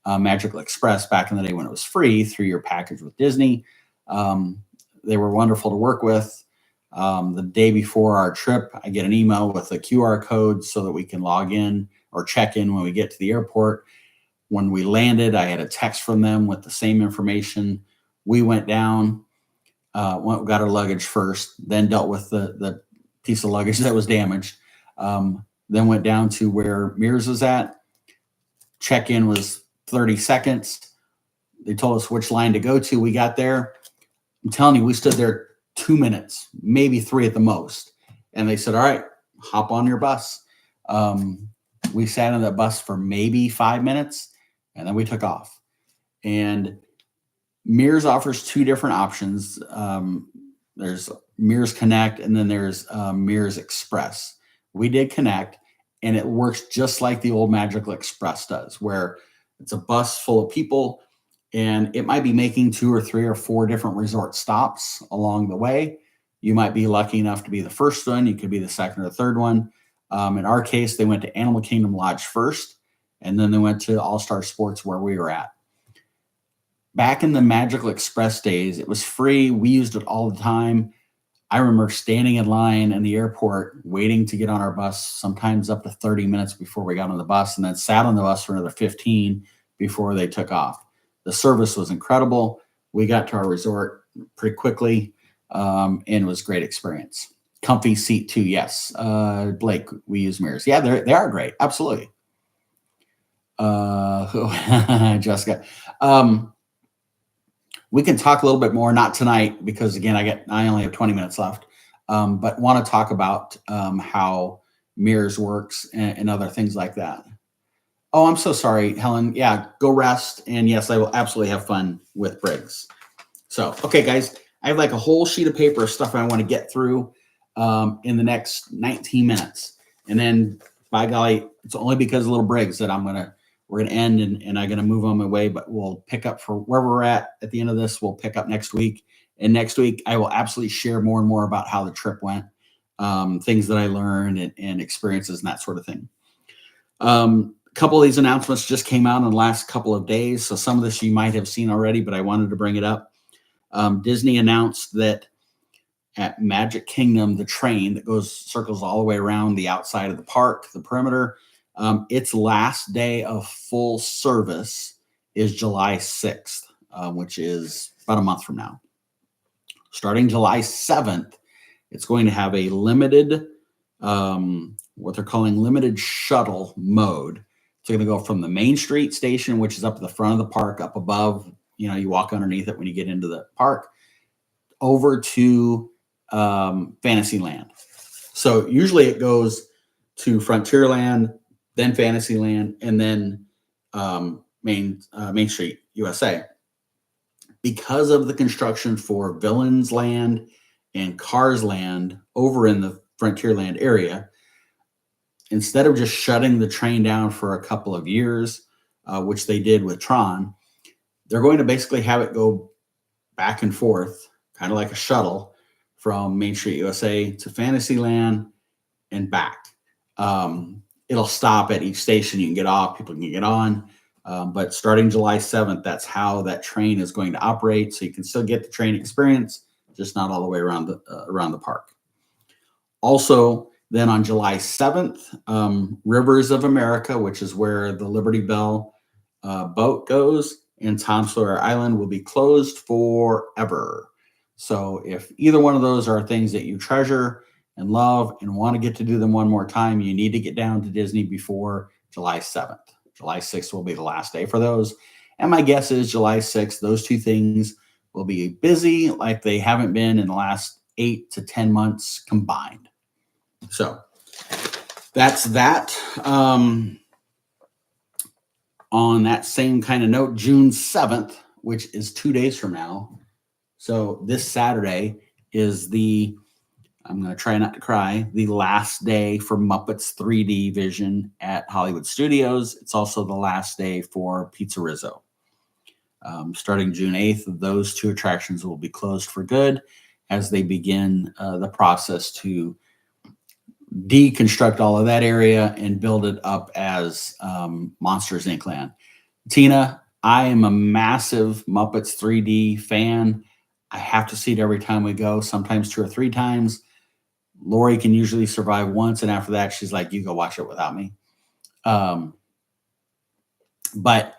Magical Express back in the day when it was free through your package with Disney. They were wonderful to work with. The day before our trip, I get an email with a QR code so that we can log in or check in when we get to the airport. When we landed, I had a text from them with the same information. We went down, got our luggage first, then dealt with the piece of luggage that was damaged. Then went down to where Mears was at. Check-in was 30 seconds. They told us which line to go to. We got there. I'm telling you, we stood there 2 minutes, maybe 3 at the most. And they said, all right, hop on your bus. We sat in that bus for maybe 5 minutes, and then we took off. And Mears offers 2 different options. There's Mears Connect, and then there's Mears Express. We did Connect, and it works just like the old Magical Express does, where it's a bus full of people, and it might be making 2 or 3 or 4 different resort stops along the way. You might be lucky enough to be the first one. You could be the second or third one. In our case, they went to Animal Kingdom Lodge first, and then they went to All-Star Sports where we were at. Back in the Magical Express days, it was free. We used it all the time. I remember standing in line in the airport, waiting to get on our bus, sometimes up to 30 minutes before we got on the bus, and then sat on the bus for another 15 before they took off. The service was incredible. We got to our resort pretty quickly, and it was a great experience. Comfy seat too, yes. Blake, we use Mears. Yeah, they are great. Absolutely. Jessica. We can talk a little bit more, not tonight, because again, I only have 20 minutes left, but want to talk about how Mears works and other things like that. Oh, I'm so sorry, Helen. Yeah, go rest. And yes, I will absolutely have fun with Briggs. So, okay, guys, I have like a whole sheet of paper of stuff I want to get through in the next 19 minutes. And then, by golly, it's only because of Little Briggs that we're going to end and I'm going to move on my way, but we'll pick up for where we're at the end of this. We'll pick up next week. And next week, I will absolutely share more and more about how the trip went, things that I learned and experiences and that sort of thing. A couple of these announcements just came out in the last couple of days. So some of this you might have seen already, but I wanted to bring it up. Disney announced that at Magic Kingdom, the train that circles all the way around the outside of the park, the perimeter, its last day of full service is July 6th, which is about a month from now. Starting July 7th, it's going to have a limited, what they're calling limited shuttle mode. It's going to go from the Main Street station, which is up at the front of the park, up above, you walk underneath it when you get into the park, over to Fantasyland. So usually it goes to Frontierland, then Fantasyland, and then Main Street USA. Because of the construction for Villains Land and Cars Land over in the Frontierland area, instead of just shutting the train down for a couple of years, which they did with Tron, they're going to basically have it go back and forth, kind of like a shuttle from Main Street USA to Fantasyland and back. It'll stop at each station. You can get off, people can get on. But starting July 7th, that's how that train is going to operate. So you can still get the train experience, just not all the way around the park. Also, then on July 7th, Rivers of America, which is where the Liberty Bell boat goes, and Tom Sawyer Island will be closed forever. So if either one of those are things that you treasure and love and want to get to do them one more time, you need to get down to Disney before July 7th. July 6th will be the last day for those. And my guess is July 6th, those two things will be busy like they haven't been in the last 8 to 10 months combined. So that's that. On that same kind of note, June 7th, which is 2 days from now. So this Saturday is I'm going to try not to cry, the last day for Muppets 3D Vision at Hollywood Studios. It's also the last day for Pizza Rizzo. Starting June 8th, those two attractions will be closed for good as they begin the process to deconstruct all of that area and build it up as Monsters Inc. Land. Tina, I am a massive Muppets 3D fan. I have to see it every time we go, sometimes 2 or 3 times. Lori can usually survive once, and after that, she's like, you go watch it without me. Um, but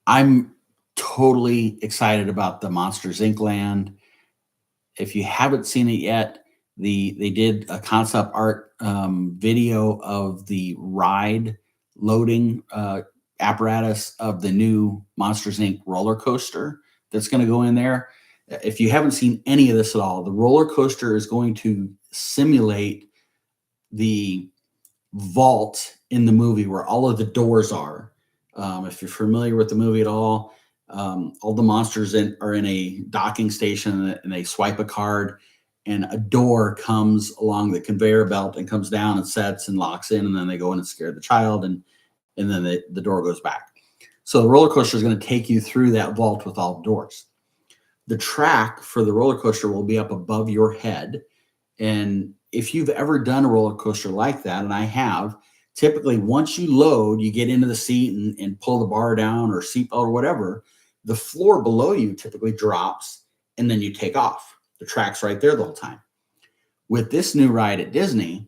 I'm totally excited about the Monsters Inc. land. If you haven't seen it yet, they did a concept art video of the ride loading apparatus of the new Monsters Inc. roller coaster that's going to go in there. If you haven't seen any of this at all, the roller coaster is going to simulate the vault in the movie where all of the doors are. If you're familiar with the movie at all the monsters are in a docking station and they swipe a card and a door comes along the conveyor belt and comes down and sets and locks in, and then they go in and scare the child, and then the door goes back. So the roller coaster is going to take you through that vault with all the doors. The track for the roller coaster will be up above your head. And if you've ever done a roller coaster like that, and I have, typically once you load, you get into the seat and pull the bar down or seatbelt or whatever, the floor below you typically drops and then you take off. The track's right there the whole time. With this new ride at Disney,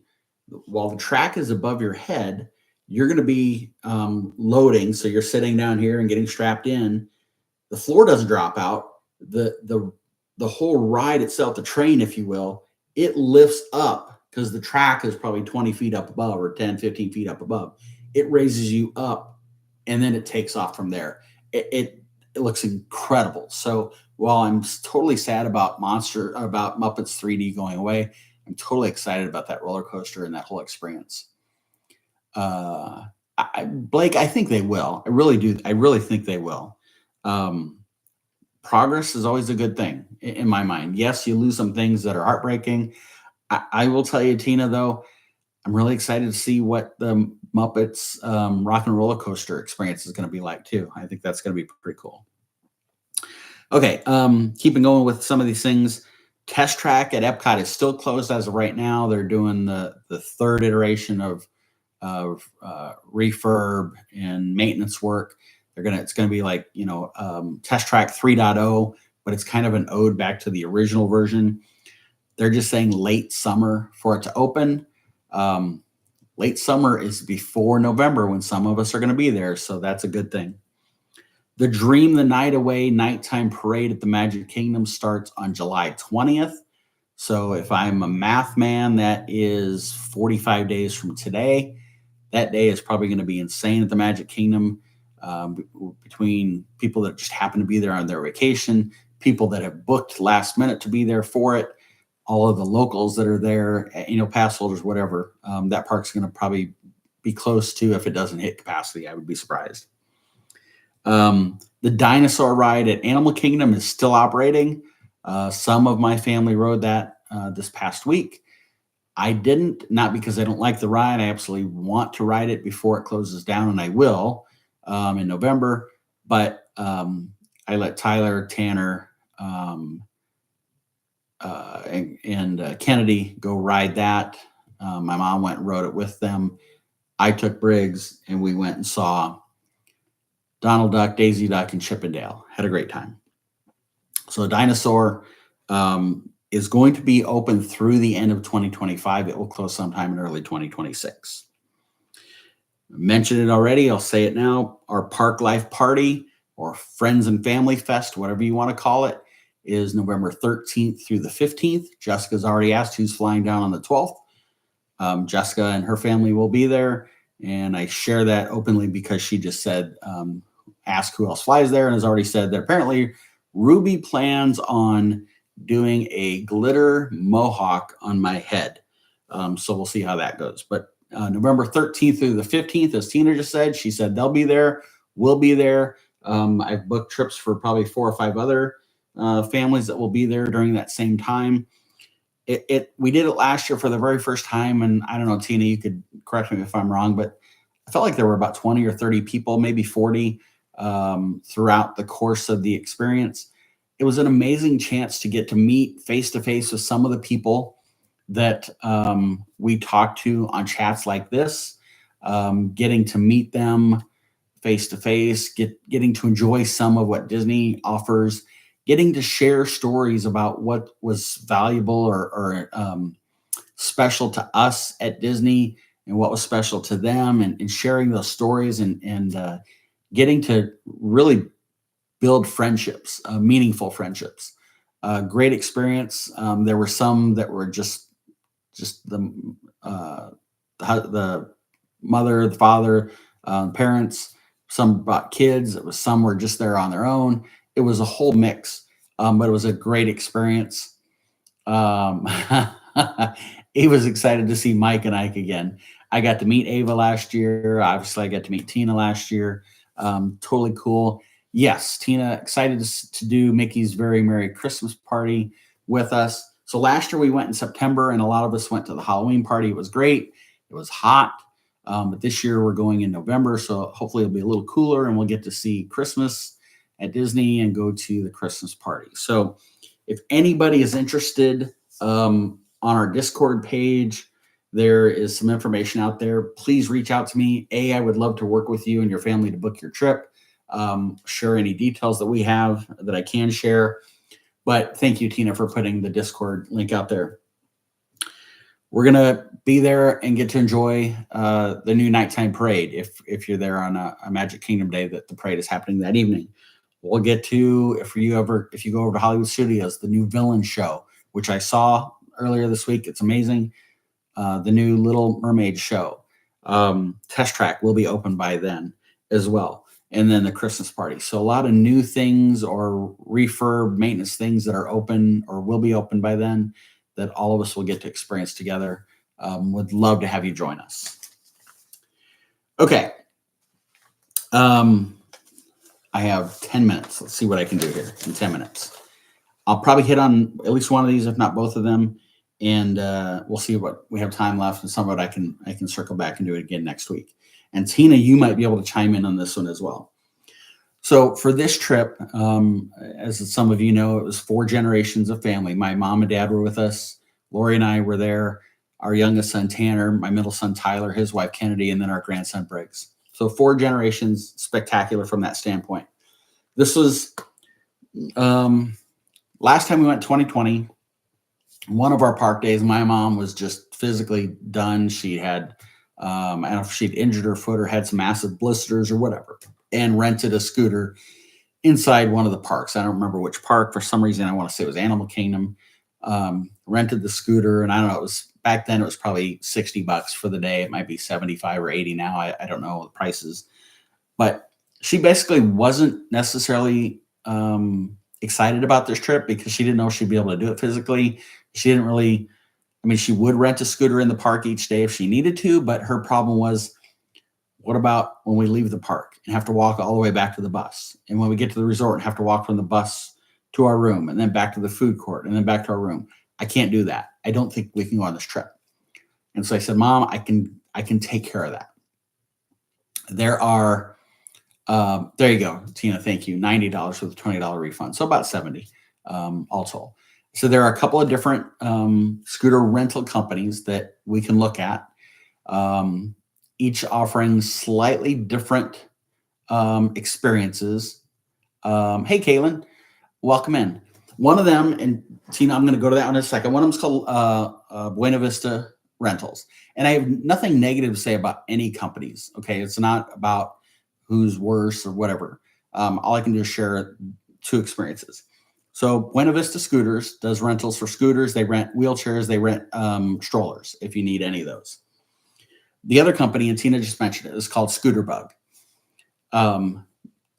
while the track is above your head, you're going to be loading. So you're sitting down here and getting strapped in. The floor doesn't drop out. The whole ride itself, the train, if you will, it lifts up because the track is probably 20 feet up above or 10, 15 feet up above. It raises you up and then it takes off from there. It looks incredible. So while I'm totally sad about Muppets 3D going away, I'm totally excited about that roller coaster and that whole experience. Blake, I think they will. I really do. I really think they will. Progress is always a good thing in my mind. Yes, you lose some things that are heartbreaking. I will tell you, Tina, though, I'm really excited to see what the Muppets Rock and Roller Coaster experience is going to be like, too. I think that's going to be pretty cool. Okay, keeping going with some of these things. Test Track at Epcot is still closed as of right now. They're doing the third iteration of refurb and maintenance work. It's going to be like, Test Track 3.0, but it's kind of an ode back to the original version. They're just saying late summer for it to open. Late summer is before November when some of us are going to be there, so that's a good thing. The Dream the Night Away nighttime parade at the Magic Kingdom starts on July 20th. So if I'm a math man, that is 45 days from today. That day is probably going to be insane at the Magic Kingdom, between people that just happen to be there on their vacation, people that have booked last minute to be there for it, all of the locals that are there, pass holders, whatever. That park's going to probably be close to, if it doesn't hit capacity, I would be surprised. The dinosaur ride at Animal Kingdom is still operating. Some of my family rode that this past week. I didn't, not because I don't like the ride. I absolutely want to ride it before it closes down, and I will in November. But I let Tyler, Tanner, and Kennedy go ride that. My mom went and rode it with them. I took Briggs, and we went and saw Donald Duck, Daisy Duck, and Chip 'n Dale. Had a great time. So Dinosaur is going to be open through the end of 2025. It will close sometime in early 2026. I mentioned it already. I'll say it now. Our Park Life Party, or Friends and Family Fest, whatever you want to call it, is November 13th through the 15th. Jessica's already asked who's flying down on the 12th. Jessica and her family will be there. And I share that openly because she just said, ask who else flies there, and has already said that apparently Ruby plans on doing a glitter mohawk on my head. So we'll see how that goes. But November 13th through the 15th, as Tina just said, she said they'll be there. We'll be there. I've booked trips for probably 4 or 5 other families that will be there during that same time. We did it last year for the very first time, and I don't know, Tina, you could correct me if I'm wrong, but I felt like there were about 20 or 30 people, maybe 40, throughout the course of the experience. It was an amazing chance to get to meet face-to-face with some of the people that we talked to on chats like this, getting to meet them face-to-face, getting to enjoy some of what Disney offers, getting to share stories about what was valuable or special to us at Disney and what was special to them, and sharing those stories, and getting to really build friendships, meaningful friendships. Great experience. There were some that were just uh, the mother, the father, parents. Some brought kids. It was some were just there on their own. It was a whole mix, but it was a great experience. Um, he was excited to see Mike and Ike again. I got to meet Ava last year. Obviously, I got to meet Tina last year. Totally cool. Yes, Tina, excited to do Mickey's Very Merry Christmas party with us. So last year we went in September, and a lot of us went to the Halloween party. It was great. It was hot. But this year we're going in November, so hopefully it'll be a little cooler, and we'll get to see Christmas at Disney and go to the Christmas party. So if anybody is interested, on our Discord page, there is some information out there. Please reach out to me. I would love to work with you and your family to book your trip. Share any details that we have that I can share. But thank you, Tina, for putting the Discord link out there. We're gonna be there and get to enjoy the new nighttime parade. If you're there on a Magic Kingdom day, that the parade is happening that evening. We'll get to, if you go over to Hollywood Studios, the new villain show, which I saw earlier this week. It's amazing. The new Little Mermaid show. Test Track will be open by then as well. And then the Christmas party. So a lot of new things or refurb maintenance things that are open or will be open by then that all of us will get to experience together. Would love to have you join us. Okay. I have 10 minutes. Let's see what I can do here in 10 minutes. I'll probably hit on at least one of these, if not both of them. And we'll see what we have time left. And some of it I can circle back and do it again next week. And Tina, you might be able to chime in on this one as well. So for this trip, as some of you know, it was 4 generations of family. My mom and dad were with us. Lori and I were there. Our youngest son, Tanner, my middle son, Tyler, his wife, Kennedy, and then our grandson, Briggs. So 4 generations, spectacular from that standpoint. This was last time we went 2020. One of our park days, my mom was just physically done. She had, I don't know if she'd injured her foot or had some massive blisters or whatever, and rented a scooter inside one of the parks. I don't remember which park. For some reason, I want to say it was Animal Kingdom. Rented the scooter, and I don't know, it was back then, it was probably $60 for the day. It might be 75 or 80 now. I don't know the prices. But she basically wasn't necessarily excited about this trip because she didn't know she'd be able to do it physically. She didn't really, I mean, she would rent a scooter in the park each day if she needed to, but her problem was, what about when we leave the park and have to walk all the way back to the bus? And when we get to the resort and have to walk from the bus to our room and then back to the food court and then back to our room? I can't do that. I don't think we can go on this trip. And so I said, Mom, I can take care of that. There are, there you go, Tina, thank you. $90 with a $20 refund. So about 70 all told. So there are a couple of different scooter rental companies that we can look at, each offering slightly different experiences. Hey, Kaylin, welcome in. One of them, and Tina, I'm going to go to that one in a second. One of them is called Buena Vista Rentals. And I have nothing negative to say about any companies. Okay. It's not about who's worse or whatever. All I can do is share 2 experiences. So Buena Vista Scooters does rentals for scooters. They rent wheelchairs. They rent strollers if you need any of those. The other company, and Tina just mentioned it, is called Scooter Bug.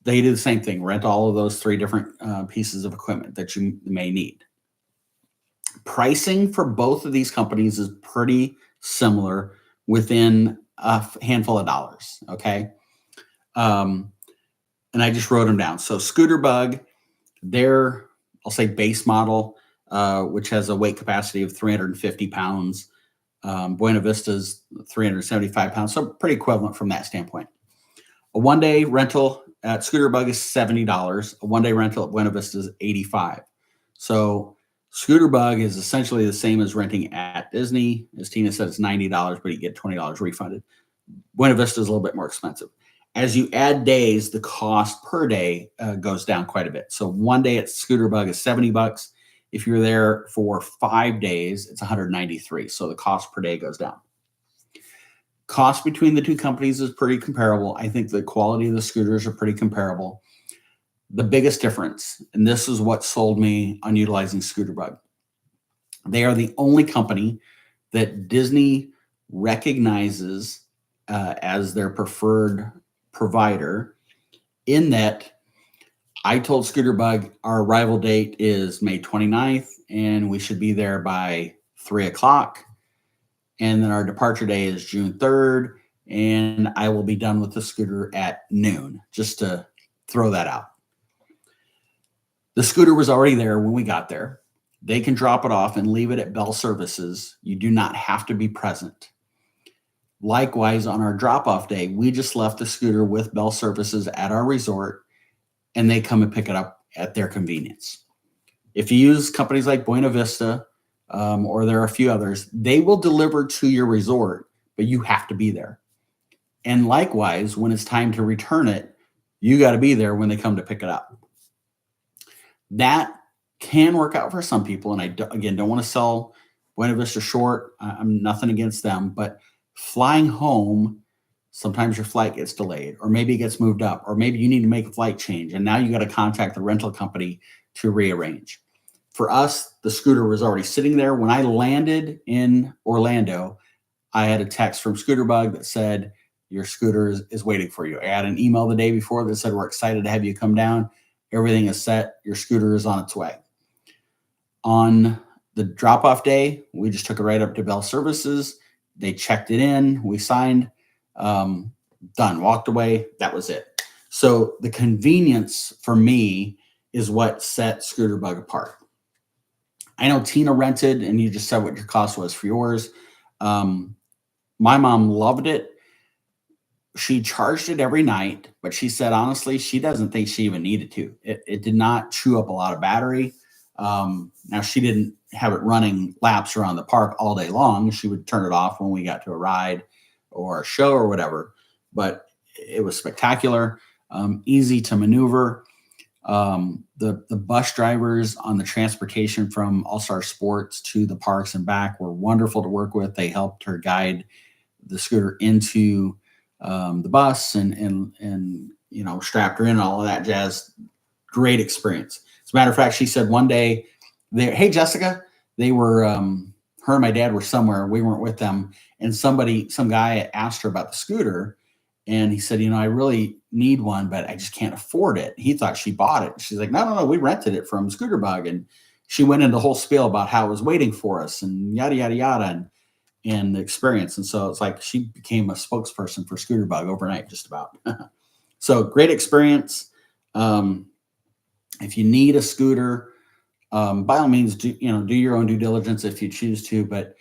They do the same thing, rent all of those 3 different pieces of equipment that you may need. Pricing for both of these companies is pretty similar within a handful of dollars, okay? And I just wrote them down. So Scooter Bug, their, I'll say base model, which has a weight capacity of 350 pounds. Buena Vista's 375 pounds, so pretty equivalent from that standpoint. A one-day rental at Scooter Bug is $70. A one-day rental at Buena Vista is $85. So Scooter Bug is essentially the same as renting at Disney. As Tina said, it's $90, but you get $20 refunded. Buena Vista is a little bit more expensive. As you add days, the cost per day goes down quite a bit. So one day at Scooter Bug is $70. If you're there for 5 days, it's $193. So the cost per day goes down. Cost between the two companies is pretty comparable. I think the quality of the scooters are pretty comparable. The biggest difference, and this is what sold me on utilizing Scooterbug, they are the only company that Disney recognizes as their preferred provider, in that I told Scooterbug our arrival date is May 29th and we should be there by 3 o'clock. And then our departure day is June 3rd, and I will be done with the scooter at noon, just to throw that out. The scooter was already there when we got there. They can drop it off and leave it at Bell Services. You do not have to be present. Likewise, on our drop-off day, we just left the scooter with Bell Services at our resort, and they come and pick it up at their convenience. If you use companies like Buena Vista, or there are a few others, they will deliver to your resort, but you have to be there. And likewise, when it's time to return it, you got to be there when they come to pick it up. That can work out for some people. And again, don't want to sell Buena Vista short. I'm nothing against them, but flying home, sometimes your flight gets delayed, or maybe it gets moved up, or maybe you need to make a flight change. And now you got to contact the rental company to rearrange. For us, the scooter was already sitting there. When I landed in Orlando, I had a text from Scooterbug that said, your scooter is waiting for you. I had an email the day before that said, we're excited to have you come down. Everything is set. Your scooter is on its way. On the drop-off day, we just took it right up to Bell Services. They checked it in. We signed. Done. Walked away. That was it. So the convenience for me is what set Scooterbug apart. I know Tina rented, and you just said what your cost was for yours. My mom loved it. She charged it every night, but she said, honestly, she doesn't think she even needed to. It did not chew up a lot of battery. Now, she didn't have it running laps around the park all day long. She would turn it off when we got to a ride or a show or whatever, but it was spectacular, easy to maneuver. The bus drivers on the transportation from All Star Sports to the parks and back were wonderful to work with. They helped her guide the scooter into the bus and strapped her in and all of that jazz. Great experience. As a matter of fact, she said one day, hey Jessica, they were her and my dad were somewhere. We weren't with them, and some guy asked her about the scooter. And he said, I really need one, but I just can't afford it. He thought she bought it. She's like, no, we rented it from Scooterbug. And she went into the whole spiel about how it was waiting for us and yada, yada, yada, and the experience. And so it's like she became a spokesperson for Scooterbug overnight, just about. So great experience. If you need a scooter, by all means, do your own due diligence if you choose to. But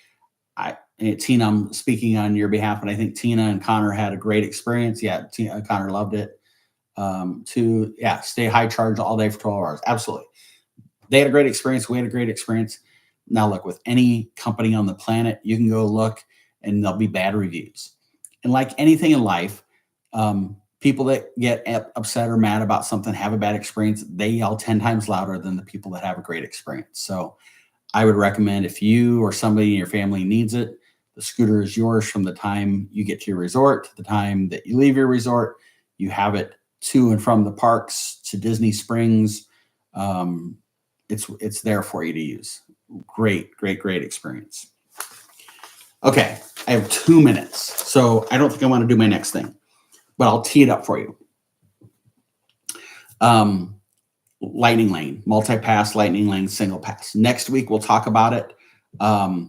Tina, I'm speaking on your behalf, and I think Tina and Connor had a great experience. Yeah, Connor loved it. Stay high charge all day for 12 hours. Absolutely. They had a great experience. We had a great experience. Now, look, with any company on the planet, you can go look and there'll be bad reviews. And like anything in life, people that get upset or mad about something, have a bad experience, they yell 10 times louder than the people that have a great experience. So I would recommend, if you or somebody in your family needs it, the scooter is yours from the time you get to your resort to the time that you leave your resort. You have it to and from the parks to Disney Springs. It's there for you to use. Great experience. Okay, I have 2 minutes, so I don't think I want to do my next thing, but I'll tee it up for you. Lightning Lane, multi-pass, Lightning Lane, single pass. Next week, we'll talk about it. A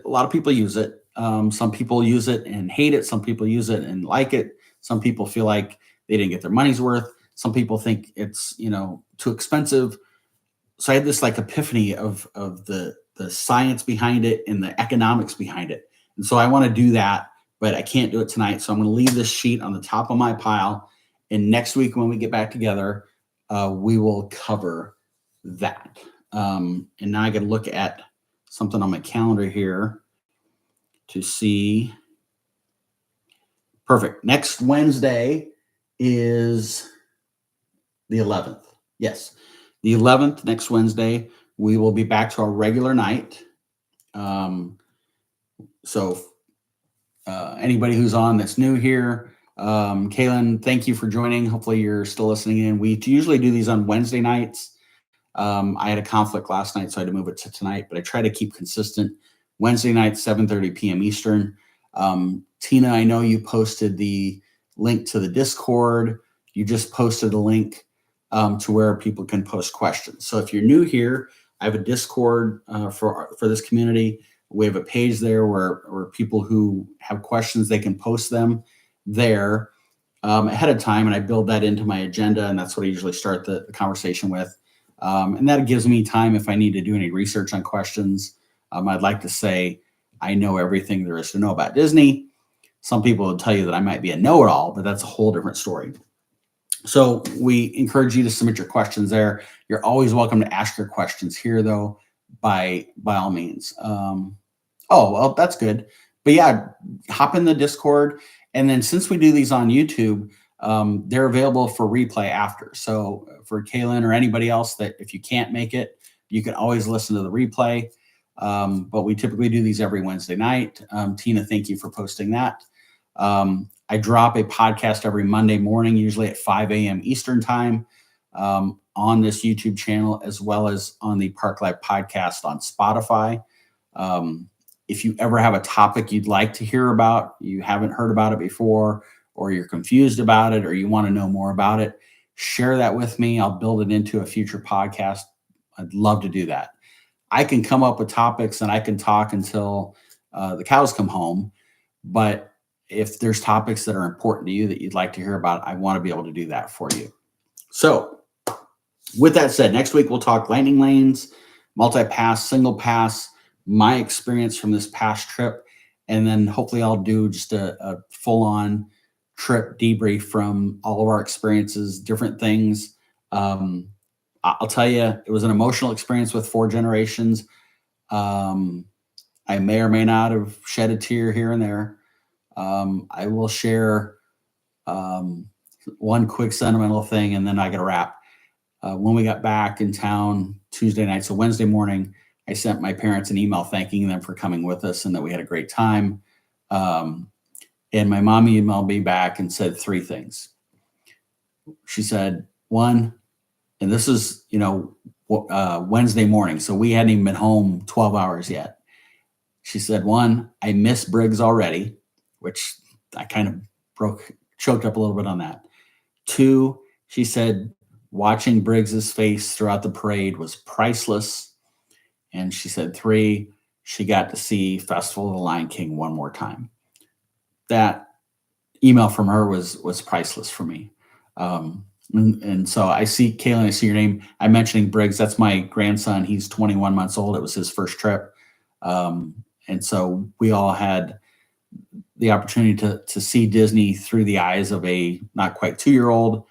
lot of people use it. Some people use it and hate it. Some people use it and like it. Some people feel like they didn't get their money's worth. Some people think it's, too expensive. So I had this epiphany of the science behind it and the economics behind it. And so I want to do that, but I can't do it tonight. So I'm going to leave this sheet on the top of my pile. And next week, when we get back together, we will cover that. And now I got to look at something on my calendar here to see. Perfect. Next Wednesday is the 11th. Yes, the 11th, next Wednesday, we will be back to our regular night. So anybody who's on that's new here, Kaylin, thank you for joining. Hopefully you're still listening in. We usually do these on Wednesday nights. I had a conflict last night, so I had to move it to tonight, but I try to keep consistent. Wednesday night, 7:30 p.m. Eastern. Tina, I know you posted the link to the Discord. You just posted a link to where people can post questions. So if you're new here, I have a Discord for this community. We have a page there where people who have questions, they can post them there ahead of time, and I build that into my agenda, and that's what I usually start the conversation with. And that gives me time if I need to do any research on questions. I'd like to say I know everything there is to know about Disney. Some people will tell you that I might be a know-it-all, but that's a whole different story. So we encourage you to submit your questions there. You're always welcome to ask your questions here, though, by all means. Oh, well, that's good. But yeah, hop in the Discord. And then since we do these on YouTube, they're available for replay after. So for Kaylin or anybody else that if you can't make it, you can always listen to the replay. But we typically do these every Wednesday night. Tina, thank you for posting that. I drop a podcast every Monday morning, usually at 5 a.m. Eastern time on this YouTube channel, as well as on the Park Life podcast on Spotify. If you ever have a topic you'd like to hear about, you haven't heard about it before, or you're confused about it, or you want to know more about it, share that with me. I'll build it into a future podcast. I'd love to do that. I can come up with topics and I can talk until the cows come home. But if there's topics that are important to you that you'd like to hear about, I want to be able to do that for you. So with that said, next week we'll talk landing lanes, multi-pass, single pass, my experience from this past trip, and then hopefully I'll do just a full-on trip debrief from all of our experiences, different things. I'll tell you, it was an emotional experience with 4 Generations. I may or may not have shed a tear here and there. I will share one quick sentimental thing, and then I got to wrap. When we got back in town Tuesday night, so Wednesday morning, I sent my parents an email thanking them for coming with us and that we had a great time. And my mom emailed me back and said 3 things. She said, 1, and this is, Wednesday morning, so we hadn't even been home 12 hours yet. She said, 1, I miss Briggs already, which I kind of choked up a little bit on that. 2, she said, watching Briggs's face throughout the parade was priceless. And she said 3, she got to see Festival of the Lion King one more time. That email from her was priceless for me. And so I see, Kaylin, I see your name. I'm mentioning Briggs. That's my grandson. He's 21 months old. It was his first trip. And so we all had the opportunity to see Disney through the eyes of a not quite 2-year-old.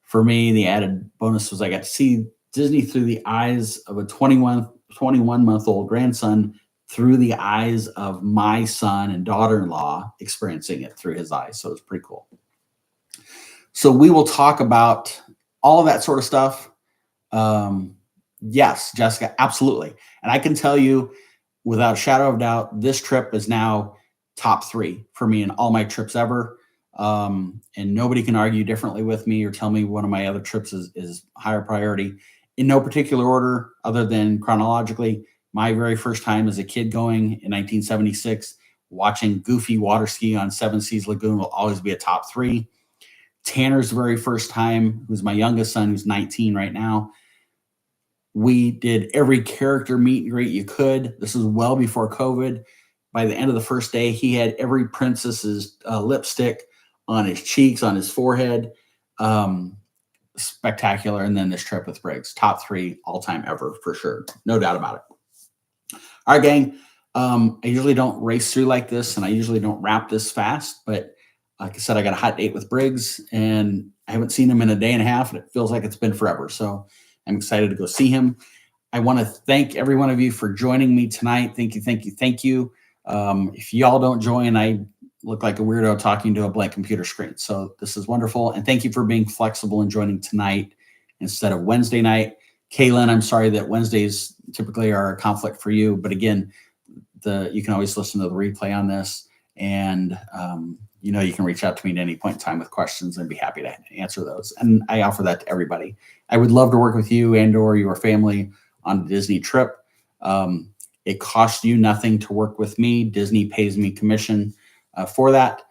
For me, the added bonus was I got to see Disney through the eyes of a 21-month-old grandson, through the eyes of my son and daughter-in-law, experiencing it through his eyes. So it was pretty cool. So we will talk about all of that sort of stuff. Yes, Jessica, absolutely. And I can tell you without a shadow of doubt, this trip is now top 3 for me in all my trips ever. And nobody can argue differently with me or tell me one of my other trips is higher priority. In no particular order other than chronologically, my very first time as a kid going in 1976, watching Goofy water ski on Seven Seas Lagoon will always be a top 3. Tanner's very first time, who's my youngest son, who's 19 right now. We did every character meet and greet you could. This was well before COVID. By the end of the first day, he had every princess's lipstick on his cheeks, on his forehead. Spectacular. And then this trip with Briggs, top 3 all-time ever for sure. No doubt about it. All right, gang. I usually don't race through like this, and I usually don't wrap this fast, but like I said, I got a hot date with Briggs, and I haven't seen him in a day and a half, and it feels like it's been forever. So I'm excited to go see him. I want to thank every one of you for joining me tonight. Thank you, thank you, thank you. If y'all don't join, I look like a weirdo talking to a blank computer screen. So this is wonderful. And thank you for being flexible and joining tonight instead of Wednesday night. Kaylin, I'm sorry that Wednesdays typically are a conflict for you. But again, you can always listen to the replay on this. And, you can reach out to me at any point in time with questions and be happy to answer those. And I offer that to everybody. I would love to work with you and or your family on a Disney trip. It costs you nothing to work with me. Disney pays me commission for that.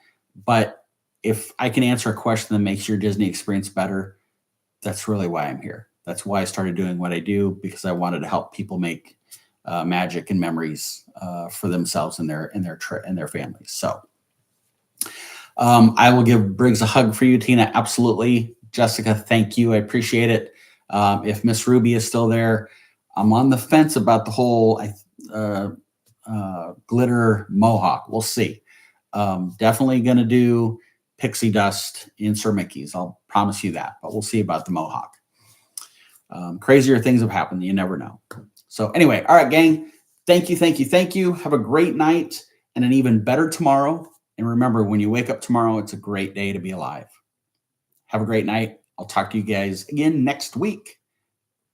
But if I can answer a question that makes your Disney experience better, that's really why I'm here. That's why I started doing what I do, because I wanted to help people make magic and memories for themselves and their families. So I will give Briggs a hug for you, Tina. Absolutely. Jessica, thank you. I appreciate it. If Miss Ruby is still there, I'm on the fence about the whole glitter mohawk. We'll see. Definitely going to do pixie dust in Sir Mickey's. I'll promise you that, but we'll see about the mohawk. Crazier things have happened. You never know. So anyway, all right, gang. Thank you, thank you, thank you. Have a great night and an even better tomorrow. And remember, when you wake up tomorrow, it's a great day to be alive. Have a great night. I'll talk to you guys again next week.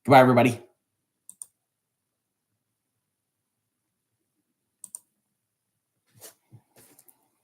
Goodbye, everybody.